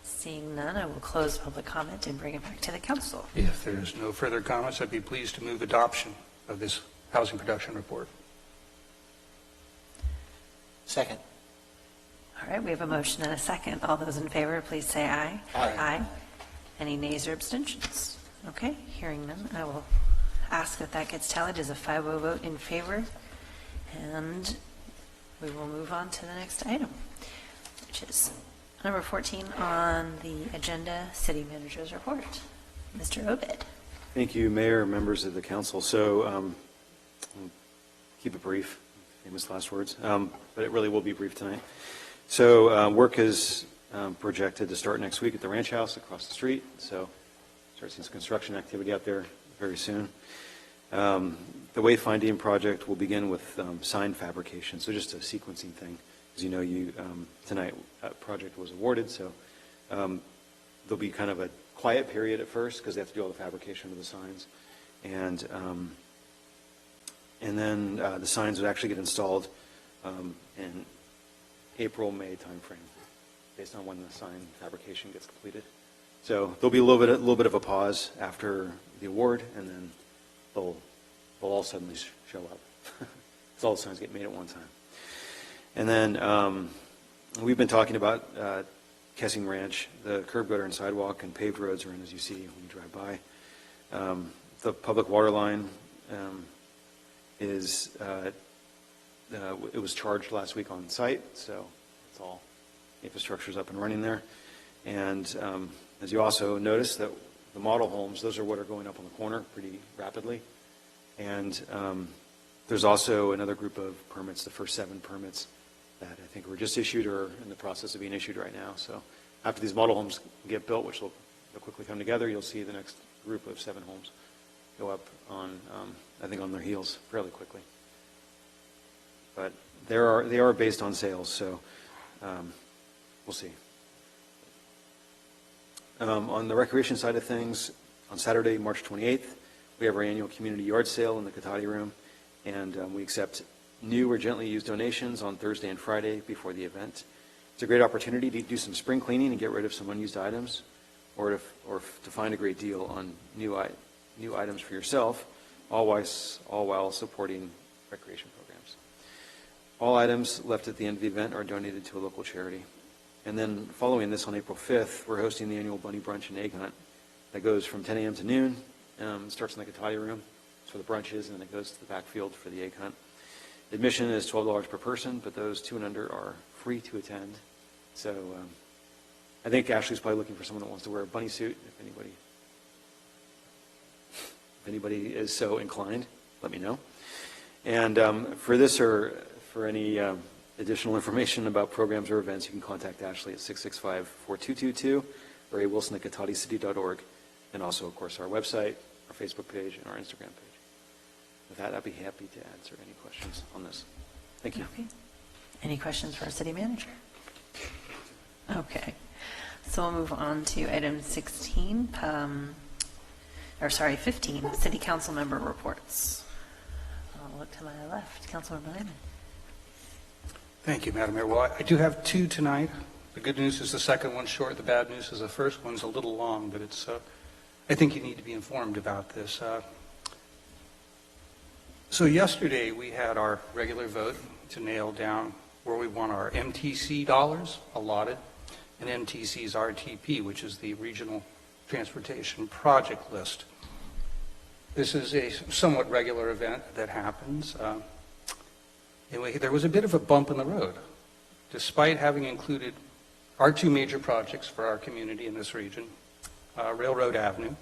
Seeing none, I will close public comment and bring it back to the council. If there's no further comments, I'd be pleased to move adoption of this housing production report. Second. All right, we have a motion and a second. All those in favor, please say aye. Aye. Any nays or abstentions? Okay, hearing none, I will ask that gets tallied as a 5-0 vote in favor. And we will move on to the next item, which is number 14 on the agenda, City Manager's Report. Mr. Obed. Thank you, Mayor, members of the council. So I'll keep it brief, famous last words, but it really will be brief tonight. So work is projected to start next week at the Ranch House across the street. So start seeing some construction activity out there very soon. The wayfinding project will begin with sign fabrication, so just a sequencing thing. As you know, tonight, project was awarded, so there'll be kind of a quiet period at first because they have to do all the fabrication of the signs. And then the signs would actually get installed in April, May timeframe, based on when the sign fabrication gets completed. So there'll be a little bit of a pause after the award, and then they'll all suddenly show up. Because all the signs get made at one time. And then we've been talking about Kessing Ranch. The curb gutter and sidewalk and paved roads are in, as you see when you drive by. The public water line it was charged last week on site, so it's all infrastructure's up and running there. And as you also notice, that the model homes, those are what are going up on the corner pretty rapidly. And there's also another group of permits, the first 7 permits that I think were just issued or in the process of being issued right now. So after these model homes get built, which they'll quickly come together, you'll see the next group of 7 homes go up on, I think, on their heels fairly quickly. But they are based on sales, so we'll see. On the recreation side of things, on Saturday, March 28th, we have our annual community yard sale in the Cotati room, and we accept new or gently used donations on Thursday and Friday before the event. It's a great opportunity to do some spring cleaning and get rid of some unused items, or to find a great deal on new items for yourself, all while supporting recreation programs. All items left at the end of the event are donated to a local charity. And then following this on April 5th, we're hosting the annual Bunny Brunch and Egg Hunt that goes from 10 a.m. to noon. It starts in the Cotati room. That's where the brunch is, and then it goes to the backfield for the egg hunt. Admission is $12 per person, but those 2 and under are free to attend. So I think Ashley's probably looking for someone that wants to wear a bunny suit. If anybody is so inclined, let me know. And for this or for any additional information about programs or events, you can contact Ashley at 665-4222 or awilson@cotaticity.org, and also, of course, our website, our Facebook page, and our Instagram page. With that, I'd be happy to answer any questions on this. Thank you. Okay. Any questions for our city manager? Okay. So we'll move on to item 15, city council member reports. I'll look to my left. Councilmember Lehman. Thank you, Madam Mayor. Well, I do have 2 tonight. The good news is the second one's short. The bad news is the first one's a little long, but it's. I think you need to be informed about this. So yesterday we had our regular vote to nail down where we want our MTC dollars allotted and MTC's RTP, which is the Regional Transportation Project List. This is a somewhat regular event that happens. There was a bit of a bump in the road. Despite having included our 2 major projects for our community in this region, Railroad Avenue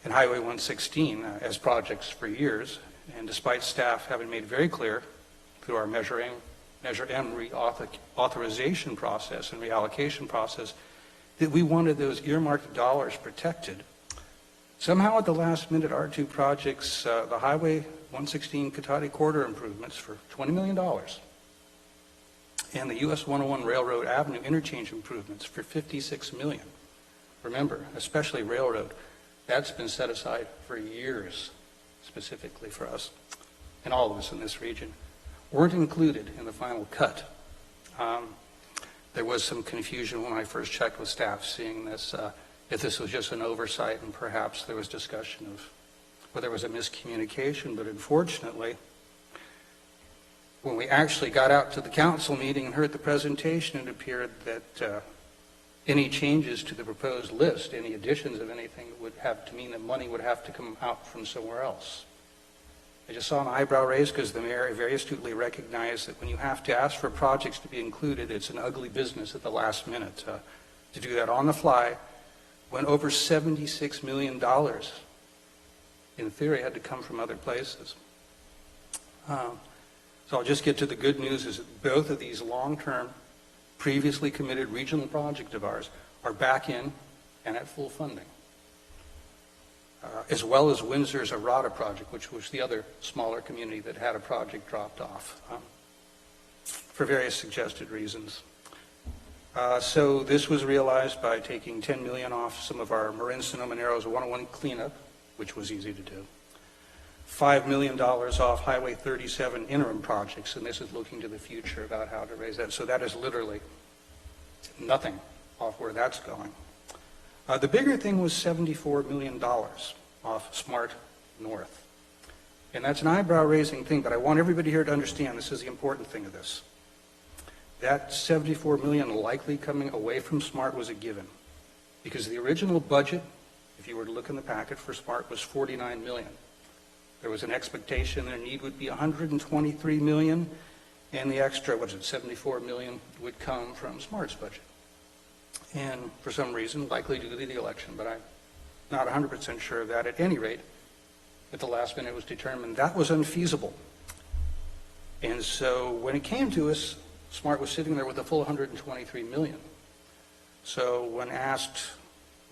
and Highway 116 as projects for years, and despite staff having made very clear through our Measure M reauthorization process and reallocation process that we wanted those earmarked dollars protected, somehow at the last minute, our 2 projects, the Highway 116 Cotati corridor improvements for $20 million and the US 101 Railroad Avenue interchange improvements for $56 million. Remember, especially Railroad, that's been set aside for years specifically for us and all of us in this region, weren't included in the final cut. There was some confusion when I first checked with staff seeing this, if this was just an oversight, and perhaps there was discussion of whether there was a miscommunication, but unfortunately, when we actually got out to the council meeting and heard the presentation, it appeared that any changes to the proposed list, any additions of anything, would have to mean that money would have to come out from somewhere else. I just saw an eyebrow raised because the mayor very astutely recognized that when you have to ask for projects to be included, it's an ugly business at the last minute. To do that on the fly, when over $76 million, in theory, had to come from other places. So I'll just get to the good news is that both of these long-term, previously committed regional projects of ours are back in and at full funding. as well as Windsor's Arata project, which was the other smaller community that had a project dropped off for various suggested reasons. So this was realized by taking $10 million off some of our Marin Sonoma Narrows 101 cleanup, which was easy to do. $5 million off Highway 37 interim projects, and this is looking to the future about how to raise that. So that is literally nothing off where that's going. The bigger thing was $74 million off Smart North. And that's an eyebrow-raising thing, but I want everybody here to understand this is the important thing of this. That $74 million likely coming away from Smart was a given, because the original budget, if you were to look in the packet for Smart, was $49 million. There was an expectation their need would be $123 million, and the extra, $74 million would come from Smart's budget. And for some reason, likely due to the election, but I'm not 100% sure of that. At any rate, at the last minute it was determined that was unfeasible. And so when it came to us, Smart was sitting there with a full $123 million. So when asked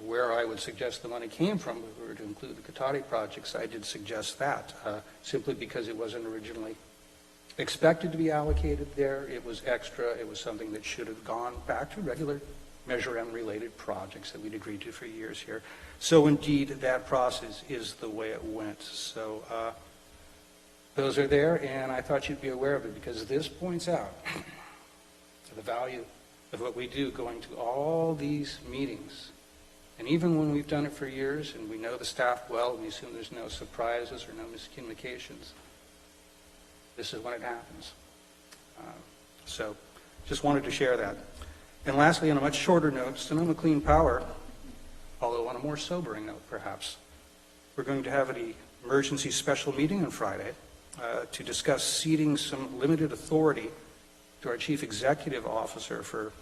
where I would suggest the money came from, if we were to include the Cotati projects, I did suggest that, simply because it wasn't originally expected to be allocated there. It was extra. It was something that should have gone back to regular Measure M related projects that we'd agreed to for years here. So indeed, that process is the way it went. So those are there, and I thought you'd be aware of it, because this points out the value of what we do going to all these meetings. And even when we've done it for years and we know the staff well and we assume there's no surprises or no miscommunications, this is when it happens. So just wanted to share that. And lastly, on a much shorter note, Sonoma Clean Power, although on a more sobering note perhaps, we're going to have an emergency special meeting on Friday to discuss ceding some limited authority to our Chief Executive Officer for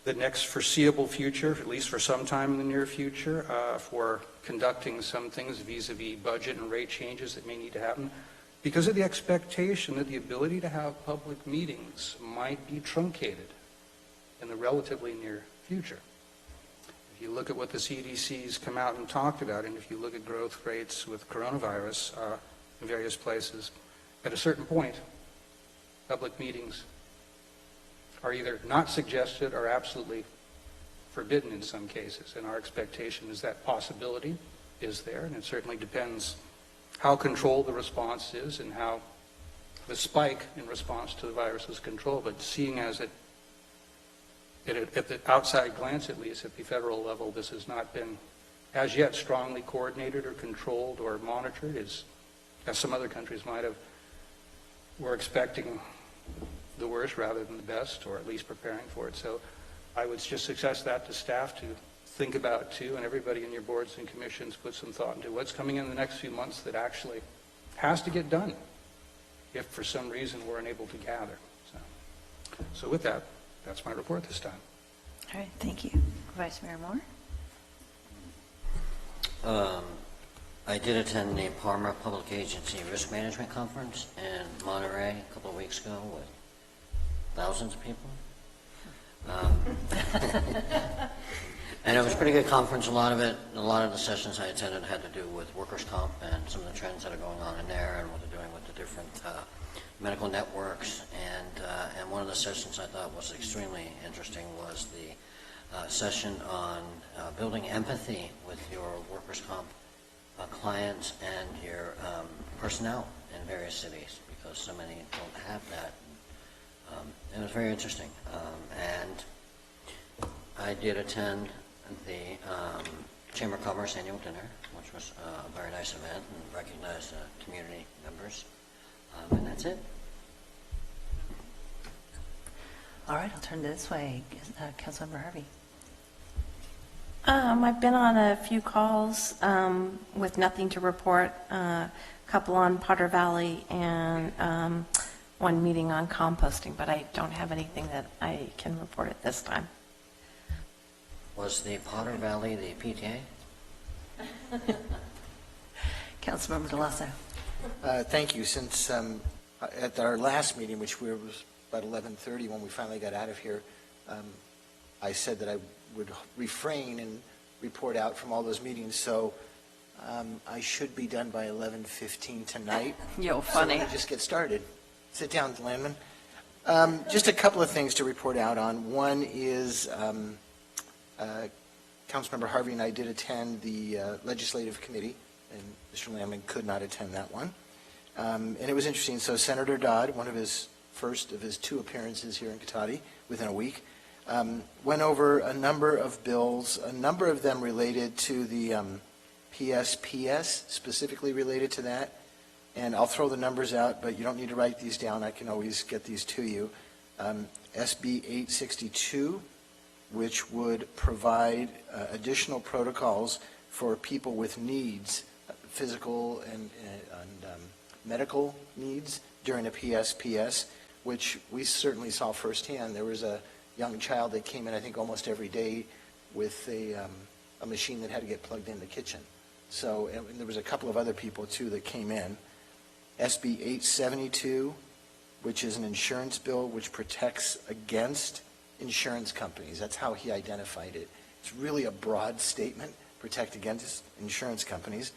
the next foreseeable future, at least for some time in the near future, for conducting some things vis-a-vis budget and rate changes that may need to happen, because of the expectation that the ability to have public meetings might be truncated in the relatively near future. If you look at what the CDC's come out and talked about, and if you look at growth rates with coronavirus in various places, at a certain point, public meetings are either not suggested or absolutely forbidden in some cases. And our expectation is that possibility is there, and it certainly depends how controlled the response is and how the spike in response to the virus is controlled. But seeing as at the outside glance, at least at the federal level, this has not been as yet strongly coordinated or controlled or monitored, as some other countries might have, we're expecting the worst rather than the best, or at least preparing for it. So I would just suggest that to staff to think about too, and everybody in your boards and commissions put some thought into what's coming in the next few months that actually has to get done if for some reason we're unable to gather. So with that, that's my report this time. All right, thank you. Vice Mayor Moore? I did attend the Parma Public Agency Risk Management Conference in Monterey a couple of weeks ago with thousands of people. And it was a pretty good conference. A lot of the sessions I attended had to do with workers' comp and some of the trends that are going on in there and what they're doing with the different medical networks. And one of the sessions I thought was extremely interesting was the session on building empathy with your workers' comp clients and your personnel in various cities, because so many don't have that. It was very interesting. And I did attend the Chamber of Commerce annual dinner, which was a very nice event, and recognized community members. And that's it. All right, I'll turn this way. Councilmember Harvey. I've been on a few calls with nothing to report, a couple on Potter Valley and one meeting on composting, but I don't have anything that I can report at this time. Was the Potter Valley the PTA? Councilmember DeLasso. Thank you. Since at our last meeting, which was about 11:30 when we finally got out of here, I said that I would refrain and report out from all those meetings, so I should be done by 11:15 tonight. Yo, So funny. let me just get started. Sit down, Landman. Just a couple of things to report out on. One is Councilmember Harvey and I did attend the Legislative Committee, and Mr. Landman could not attend that one. And it was interesting. So Senator Dodd, one of his first of his 2 appearances here in Cotati within a week, went over a number of bills, a number of them related to the PSPS, specifically related to that. And I'll throw the numbers out, but you don't need to write these down. I can always get these to you. SB 862, which would provide additional protocols for people with needs, physical and medical needs during a PSPS, which we certainly saw firsthand. There was a young child that came in, I think, almost every day with a machine that had to get plugged in the kitchen. So, and there was a couple of other people, too, that came in. SB 872, which is an insurance bill which protects against insurance companies. That's how he identified it. It's really a broad statement, protect against insurance companies.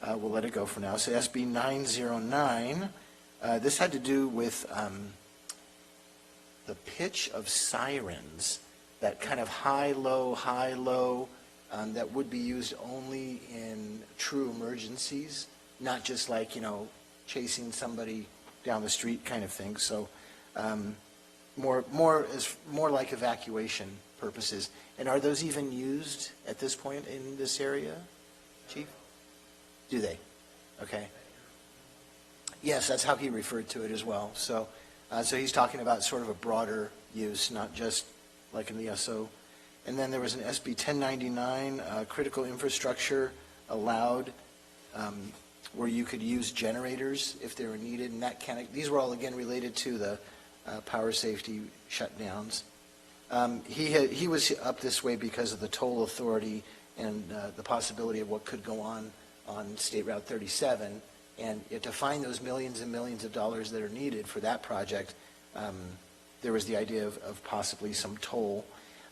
We'll let it go for now. So SB 909, this had to do with the pitch of sirens, that kind of high-low, that would be used only in true emergencies, not just like, chasing somebody down the street kind of thing. So more like evacuation purposes. And are those even used at this point in this area, Chief? Do they? Okay. Yes, that's how he referred to it as well. So he's talking about sort of a broader use, not just like in the SO. And then there was an SB 1099, critical infrastructure allowed, where you could use generators if they were needed, and that these were all again related to the power safety shutdowns. He was up this way because of the toll authority and the possibility of what could go on State Route 37, and to find those millions and millions of dollars that are needed for that project, there was the idea of possibly some toll.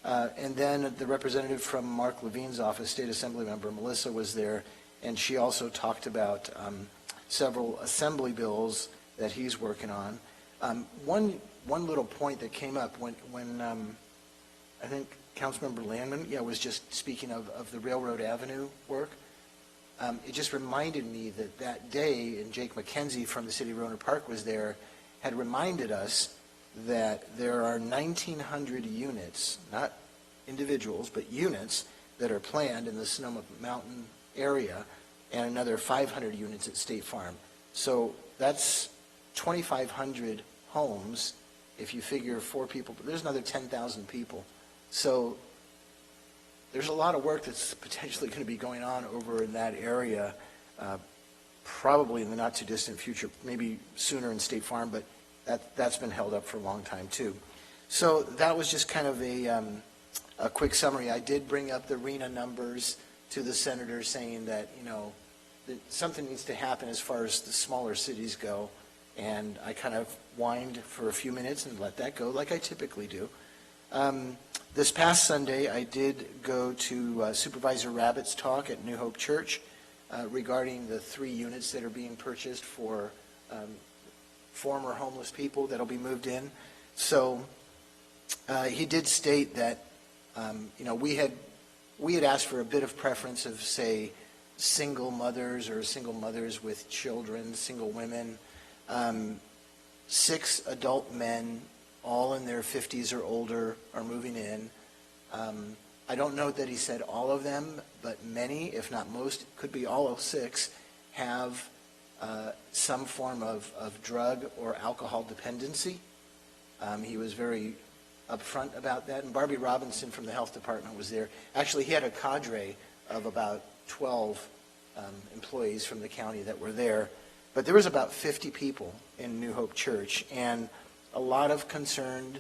And then the representative from Mark Levine's office, State Assembly Member Melissa, was there, and she also talked about several assembly bills that he's working on. One little point that came up when I think Councilmember Landman, was just speaking of the Railroad Avenue work. It just reminded me that day, and Jake McKenzie from the City of Rohnert Park was there, had reminded us that there are 1,900 units, not individuals, but units that are planned in the Sonoma Mountain area, and another 500 units at State Farm. So that's 2,500 homes. If you figure 4 people, there's another 10,000 people. So there's a lot of work that's potentially going to be going on over in that area, probably in the not too distant future, maybe sooner in State Farm, but that's been held up for a long time too. So that was just kind of a quick summary. I did bring up the RENA numbers to the senator, saying that, that something needs to happen as far as the smaller cities go, and I kind of whined for a few minutes and let that go like I typically do. This past Sunday, I did go to Supervisor Rabbitt's talk at New Hope Church regarding the 3 units that are being purchased for former homeless people that'll be moved in. So he did state that, we had asked for a bit of preference of, say, single mothers or single mothers with children, single women, 6 adult men, all in their 50s or older, are moving in. I don't know that he said all of them, but many, if not most, could be all 6, have some form of drug or alcohol dependency. He was very upfront about that. And Barbie Robinson from the health department was there. Actually, he had a cadre of about 12 employees from the county that were there. But there was about 50 people in New Hope Church, and a lot of concerned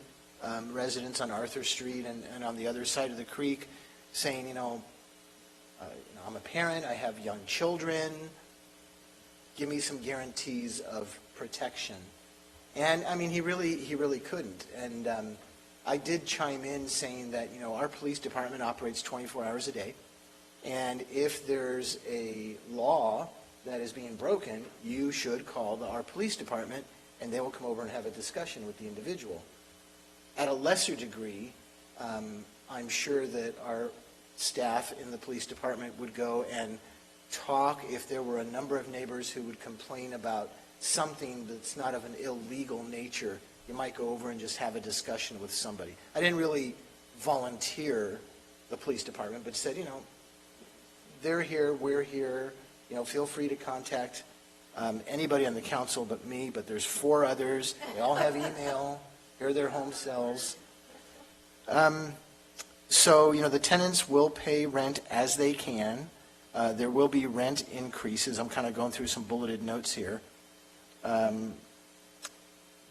residents on Arthur Street and on the other side of the creek saying, I'm a parent, I have young children, give me some guarantees of protection. And I mean, he really couldn't. And I did chime in saying that, our police department operates 24 hours a day. And if there's a law that is being broken, you should call our police department, and they will come over and have a discussion with the individual. At a lesser degree, I'm sure that our staff in the police department would go and talk if there were a number of neighbors who would complain about something that's not of an illegal nature. You might go over and just have a discussion with somebody. I didn't really volunteer the police department, but said, they're here, we're here, feel free to contact anybody on the council but me, but there's 4 others. They all have email. Here are their home cells. So, the tenants will pay rent as they can. There will be rent increases. I'm kind of going through some bulleted notes here.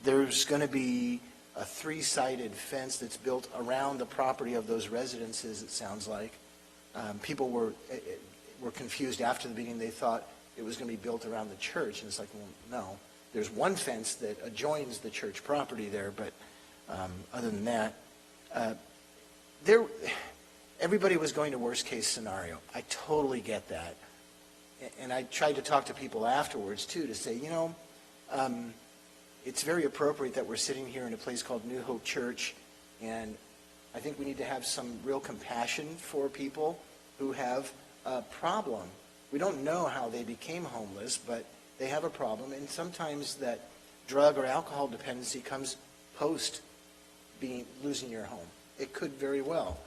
There's going to be a 3-sided fence that's built around the property of those residences, it sounds like. People were confused after the meeting. They thought it was going to be built around the church, and it's like, well, no. There's one fence that adjoins the church property there, but other than that, everybody was going to worst-case scenario. I totally get that. And I tried to talk to people afterwards, too, to say, it's very appropriate that we're sitting here in a place called New Hope Church, and I think we need to have some real compassion for people who have a problem. We don't know how they became homeless, but they have a problem, and sometimes that drug or alcohol dependency comes post losing your home. It could very well.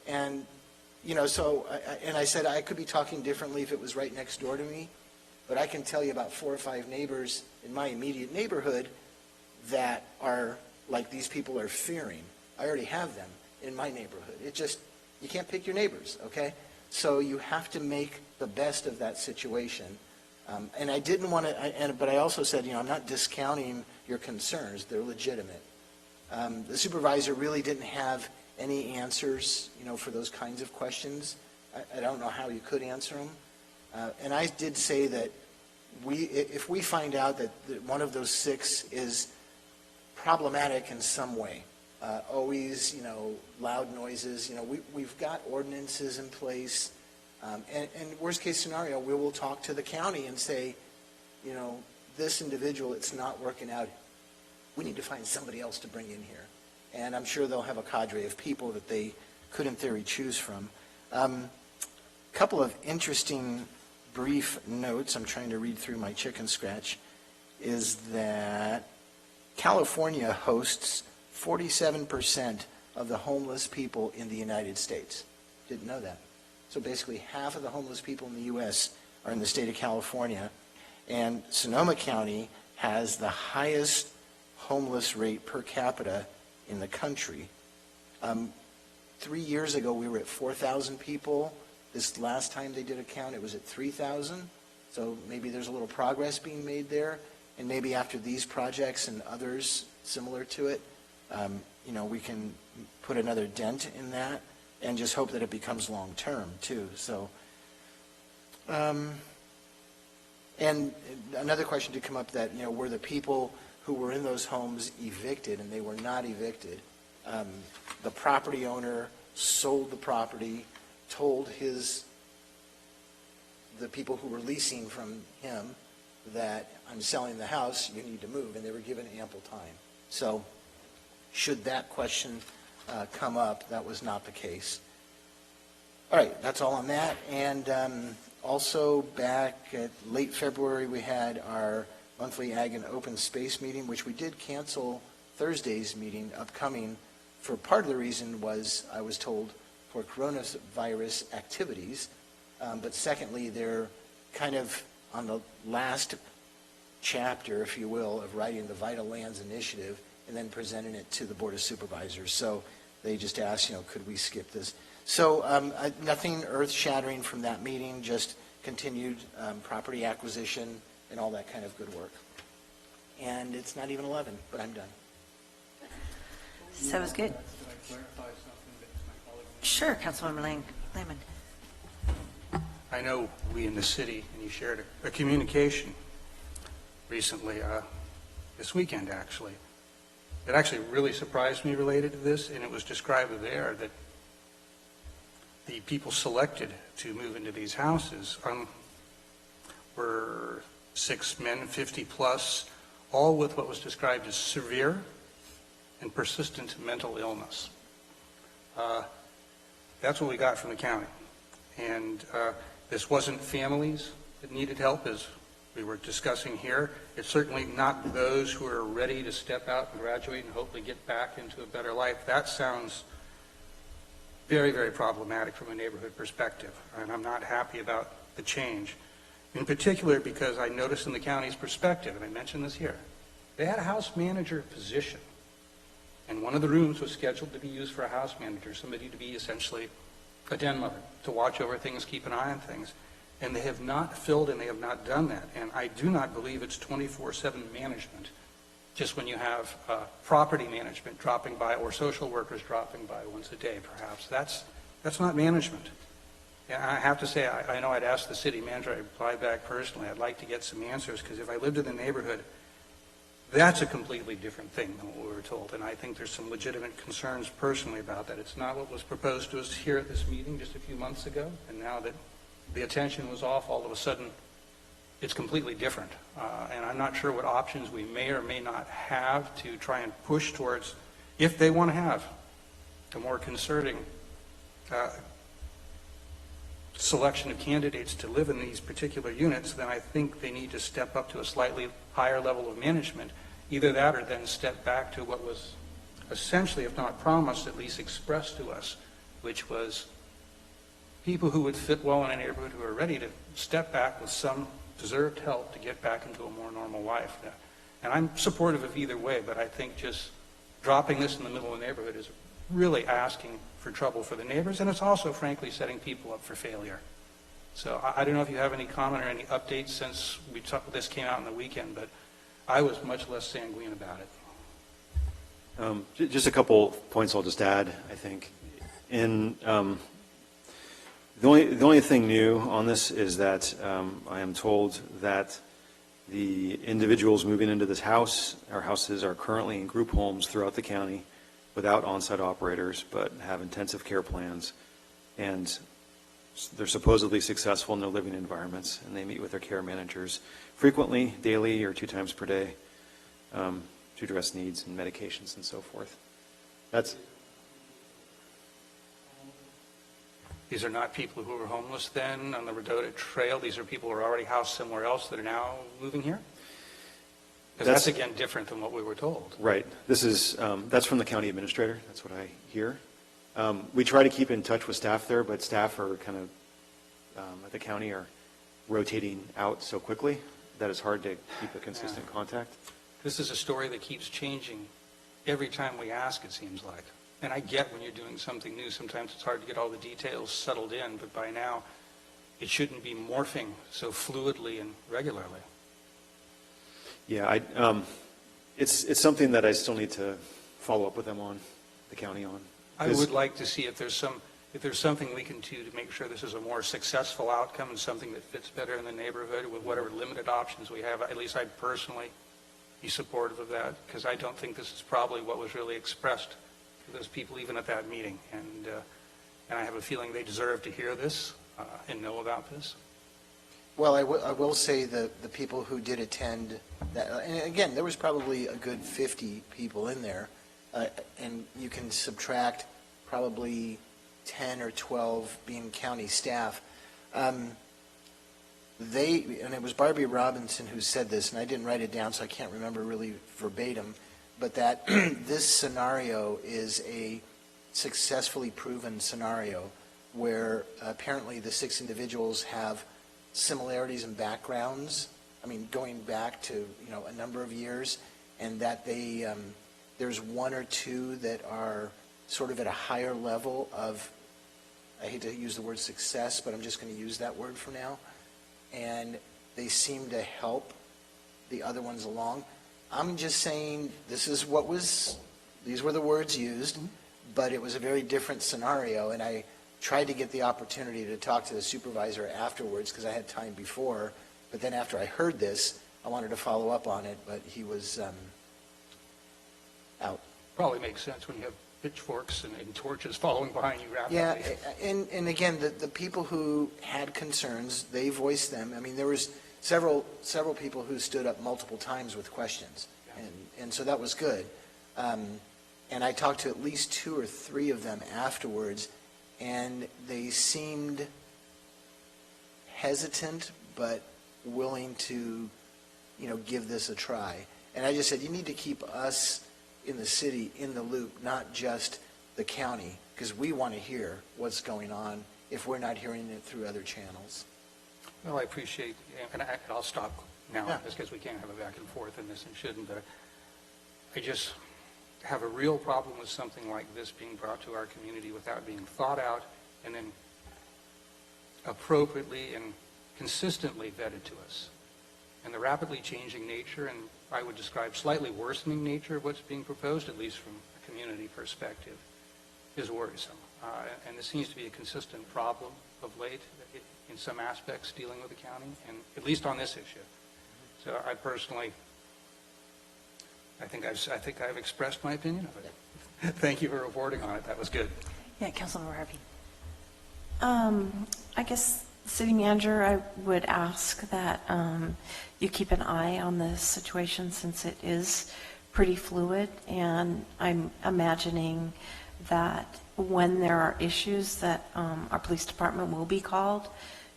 And, so, and I said I could be talking differently if it was right next door to me, but I can tell you about 4 or 5 neighbors in my immediate neighborhood that are like these people are fearing. I already have them in my neighborhood. You can't pick your neighbors, okay? So you have to make the best of that situation. And I didn't want to, but I also said, I'm not discounting your concerns. They're legitimate. The supervisor really didn't have any answers, for those kinds of questions. I don't know how you could answer them. And I did say that if we find out that one of those 6 is problematic in some way, always, loud noises, we've got ordinances in place. And worst case scenario, we will talk to the county and say, this individual, it's not working out. We need to find somebody else to bring in here. And I'm sure they'll have a cadre of people that they could, in theory, choose from. Couple of interesting brief notes. I'm trying to read through my chicken scratch. Is that California hosts 47% of the homeless people in the United States. Didn't know that. So basically half of the homeless people in the U.S. are in the state of California. And Sonoma County has the highest homeless rate per capita in the country. 3 years ago, we were at 4,000 people. This last time they did a count, it was at 3,000. So maybe there's a little progress being made there. And maybe after these projects and others similar to it, we can put another dent in that and just hope that it becomes long-term, too. So, and another question did come up that, were the people who were in those homes evicted, and they were not evicted. The property owner sold the property, told the people who were leasing from him that I'm selling the house, you need to move, and they were given ample time. So should that question come up, that was not the case. All right, that's all on that. And also back at late February, we had our monthly Ag and Open Space meeting, which we did cancel Thursday's meeting upcoming for part of the reason was, I was told, for coronavirus activities. But secondly, they're kind of on the last chapter, if you will, of writing the Vital Lands Initiative and then presenting it to the Board of Supervisors. So they just asked, could we skip this? So nothing earth-shattering from that meeting, just continued property acquisition and all that kind of good work. And it's not even 11, but I'm done. So it was good. Could I clarify something that my colleague mentioned? Sure, Councilwoman Lehman. I know we in the city, and you shared a communication recently, this weekend actually, that actually really surprised me related to this, and it was described there that the people selected to move into these houses were 6 men, 50 plus, all with what was described as severe and persistent mental illness. That's what we got from the county. And this wasn't families that needed help, as we were discussing here. It's certainly not those who are ready to step out and graduate and hopefully get back into a better life. That sounds very, very problematic from a neighborhood perspective, and I'm not happy about the change. In particular, because I noticed in the county's perspective, and I mentioned this here, they had a house manager position, and one of the rooms was scheduled to be used for a house manager, somebody to be essentially a den mother, to watch over things, keep an eye on things. And they have not filled and they have not done that. And I do not believe it's 24/7 management, just when you have property management dropping by or social workers dropping by once a day, perhaps. That's not management. And I have to say, I know I'd asked the city manager, I'd reply back personally, I'd like to get some answers, because if I lived in the neighborhood, that's a completely different thing than what we were told. And I think there's some legitimate concerns personally about that. It's not what was proposed to us here at this meeting just a few months ago. And now that the attention was off, all of a sudden, it's completely different. And I'm not sure what options we may or may not have to try and push towards, if they want to have a more concerting selection of candidates to live in these particular units, then I think they need to step up to a slightly higher level of management. Either that or then step back to what was essentially, if not promised, at least expressed to us, which was people who would fit well in a neighborhood who are ready to step back with some deserved help to get back into a more normal life. And I'm supportive of either way, but I think just dropping this in the middle of the neighborhood is really asking for trouble for the neighbors, and it's also, frankly, setting people up for failure. So I don't know if you have any comment or any updates since this came out on the weekend, but I was much less sanguine about it. Just a couple points I'll just add, I think. The only thing new on this is that I am told that the individuals moving into this house, our houses are currently in group homes throughout the county without on-site operators, but have intensive care plans. And they're supposedly successful in their living environments, and they meet with their care managers frequently, daily or 2 times per day, to address needs and medications and so forth. These are not people who were homeless then on the Redota Trail. These are people who are already housed somewhere else that are now moving here? Because that's again different than what we were told. Right. That's from the county administrator. That's what I hear. We try to keep in touch with staff there, but staff are kind of, at the county, are rotating out so quickly that it's hard to keep a consistent contact. This is a story that keeps changing every time we ask, it seems like. And I get when you're doing something new, sometimes it's hard to get all the details settled in, but by now, it shouldn't be morphing so fluidly and regularly. Yeah, it's something that I still need to follow up with them on, the county on. I would like to see if there's something we can do to make sure this is a more successful outcome and something that fits better in the neighborhood with whatever limited options we have. At least I'd personally be supportive of that, because I don't think this is probably what was really expressed to those people even at that meeting. And I have a feeling they deserve to hear this and know about this. Well, I will say the people who did attend, and again, there was probably a good 50 people in there, and you can subtract probably 10 or 12 being county staff. And it was Barbie Robinson who said this, and I didn't write it down, so I can't remember really verbatim, but that this scenario is a successfully proven scenario where apparently the 6 individuals have similarities in backgrounds, I mean, going back to, a number of years, and that there's 1 or 2 that are sort of at a higher level of, I hate to use the word success, but I'm just going to use that word for now, and they seem to help the other ones along. I'm just saying these were the words used, but it was a very different scenario, and I tried to get the opportunity to talk to the supervisor afterwards because I had time before, but then after I heard this, I wanted to follow up on it, but he was out. Probably makes sense when you have pitchforks and torches following behind you rapidly. Yeah, and again, the people who had concerns, they voiced them. I mean, there was several people who stood up multiple times with questions, and so that was good. And I talked to at least 2 or 3 of them afterwards, and they seemed hesitant, but willing to, give this a try. And I just said, you need to keep us in the city in the loop, not just the county, because we want to hear what's going on if we're not hearing it through other channels. Well, I appreciate, and I'll stop now, Yeah. just because we can't have a back and forth in this and shouldn't, but I just have a real problem with something like this being brought to our community without being thought out and then appropriately and consistently vetted to us. And the rapidly changing nature, and I would describe slightly worsening nature of what's being proposed, at least from a community perspective, is worrisome. And this seems to be a consistent problem of late in some aspects dealing with the county, and at least on this issue. So I personally, I think I've expressed my opinion of it. Thank you for reporting on it. That was good. Yeah, Councilmember Harvey. I guess, City Manager, I would ask that you keep an eye on this situation since it is pretty fluid, and I'm imagining that when there are issues that our police department will be called,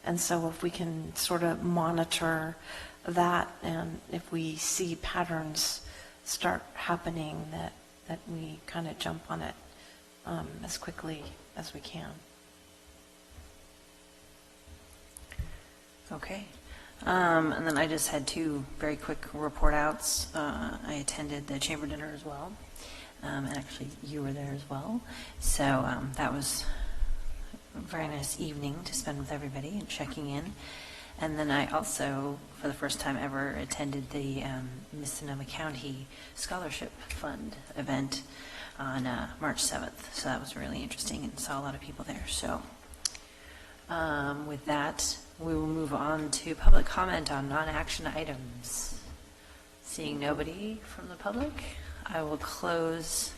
and so if we can sort of monitor that, and if we see patterns start happening, that we kind of jump on it as quickly as we can. Okay. And then I just had 2 very quick report outs. I attended the chamber dinner as well. And actually, you were there as well. So that was a very nice evening to spend with everybody and checking in. And then I also, for the first time ever, attended the Miss Sonoma County Scholarship Fund event on March 7th. So that was really interesting and saw a lot of people there. So with that, we will move on to public comment on non-action items. Seeing nobody from the public, I will close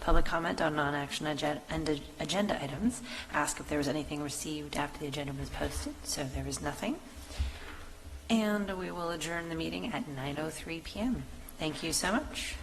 public comment on non-action agenda items. Ask if there was anything received after the agenda was posted. So there is nothing. And we will adjourn the meeting at 9:03 p.m. Thank you so much.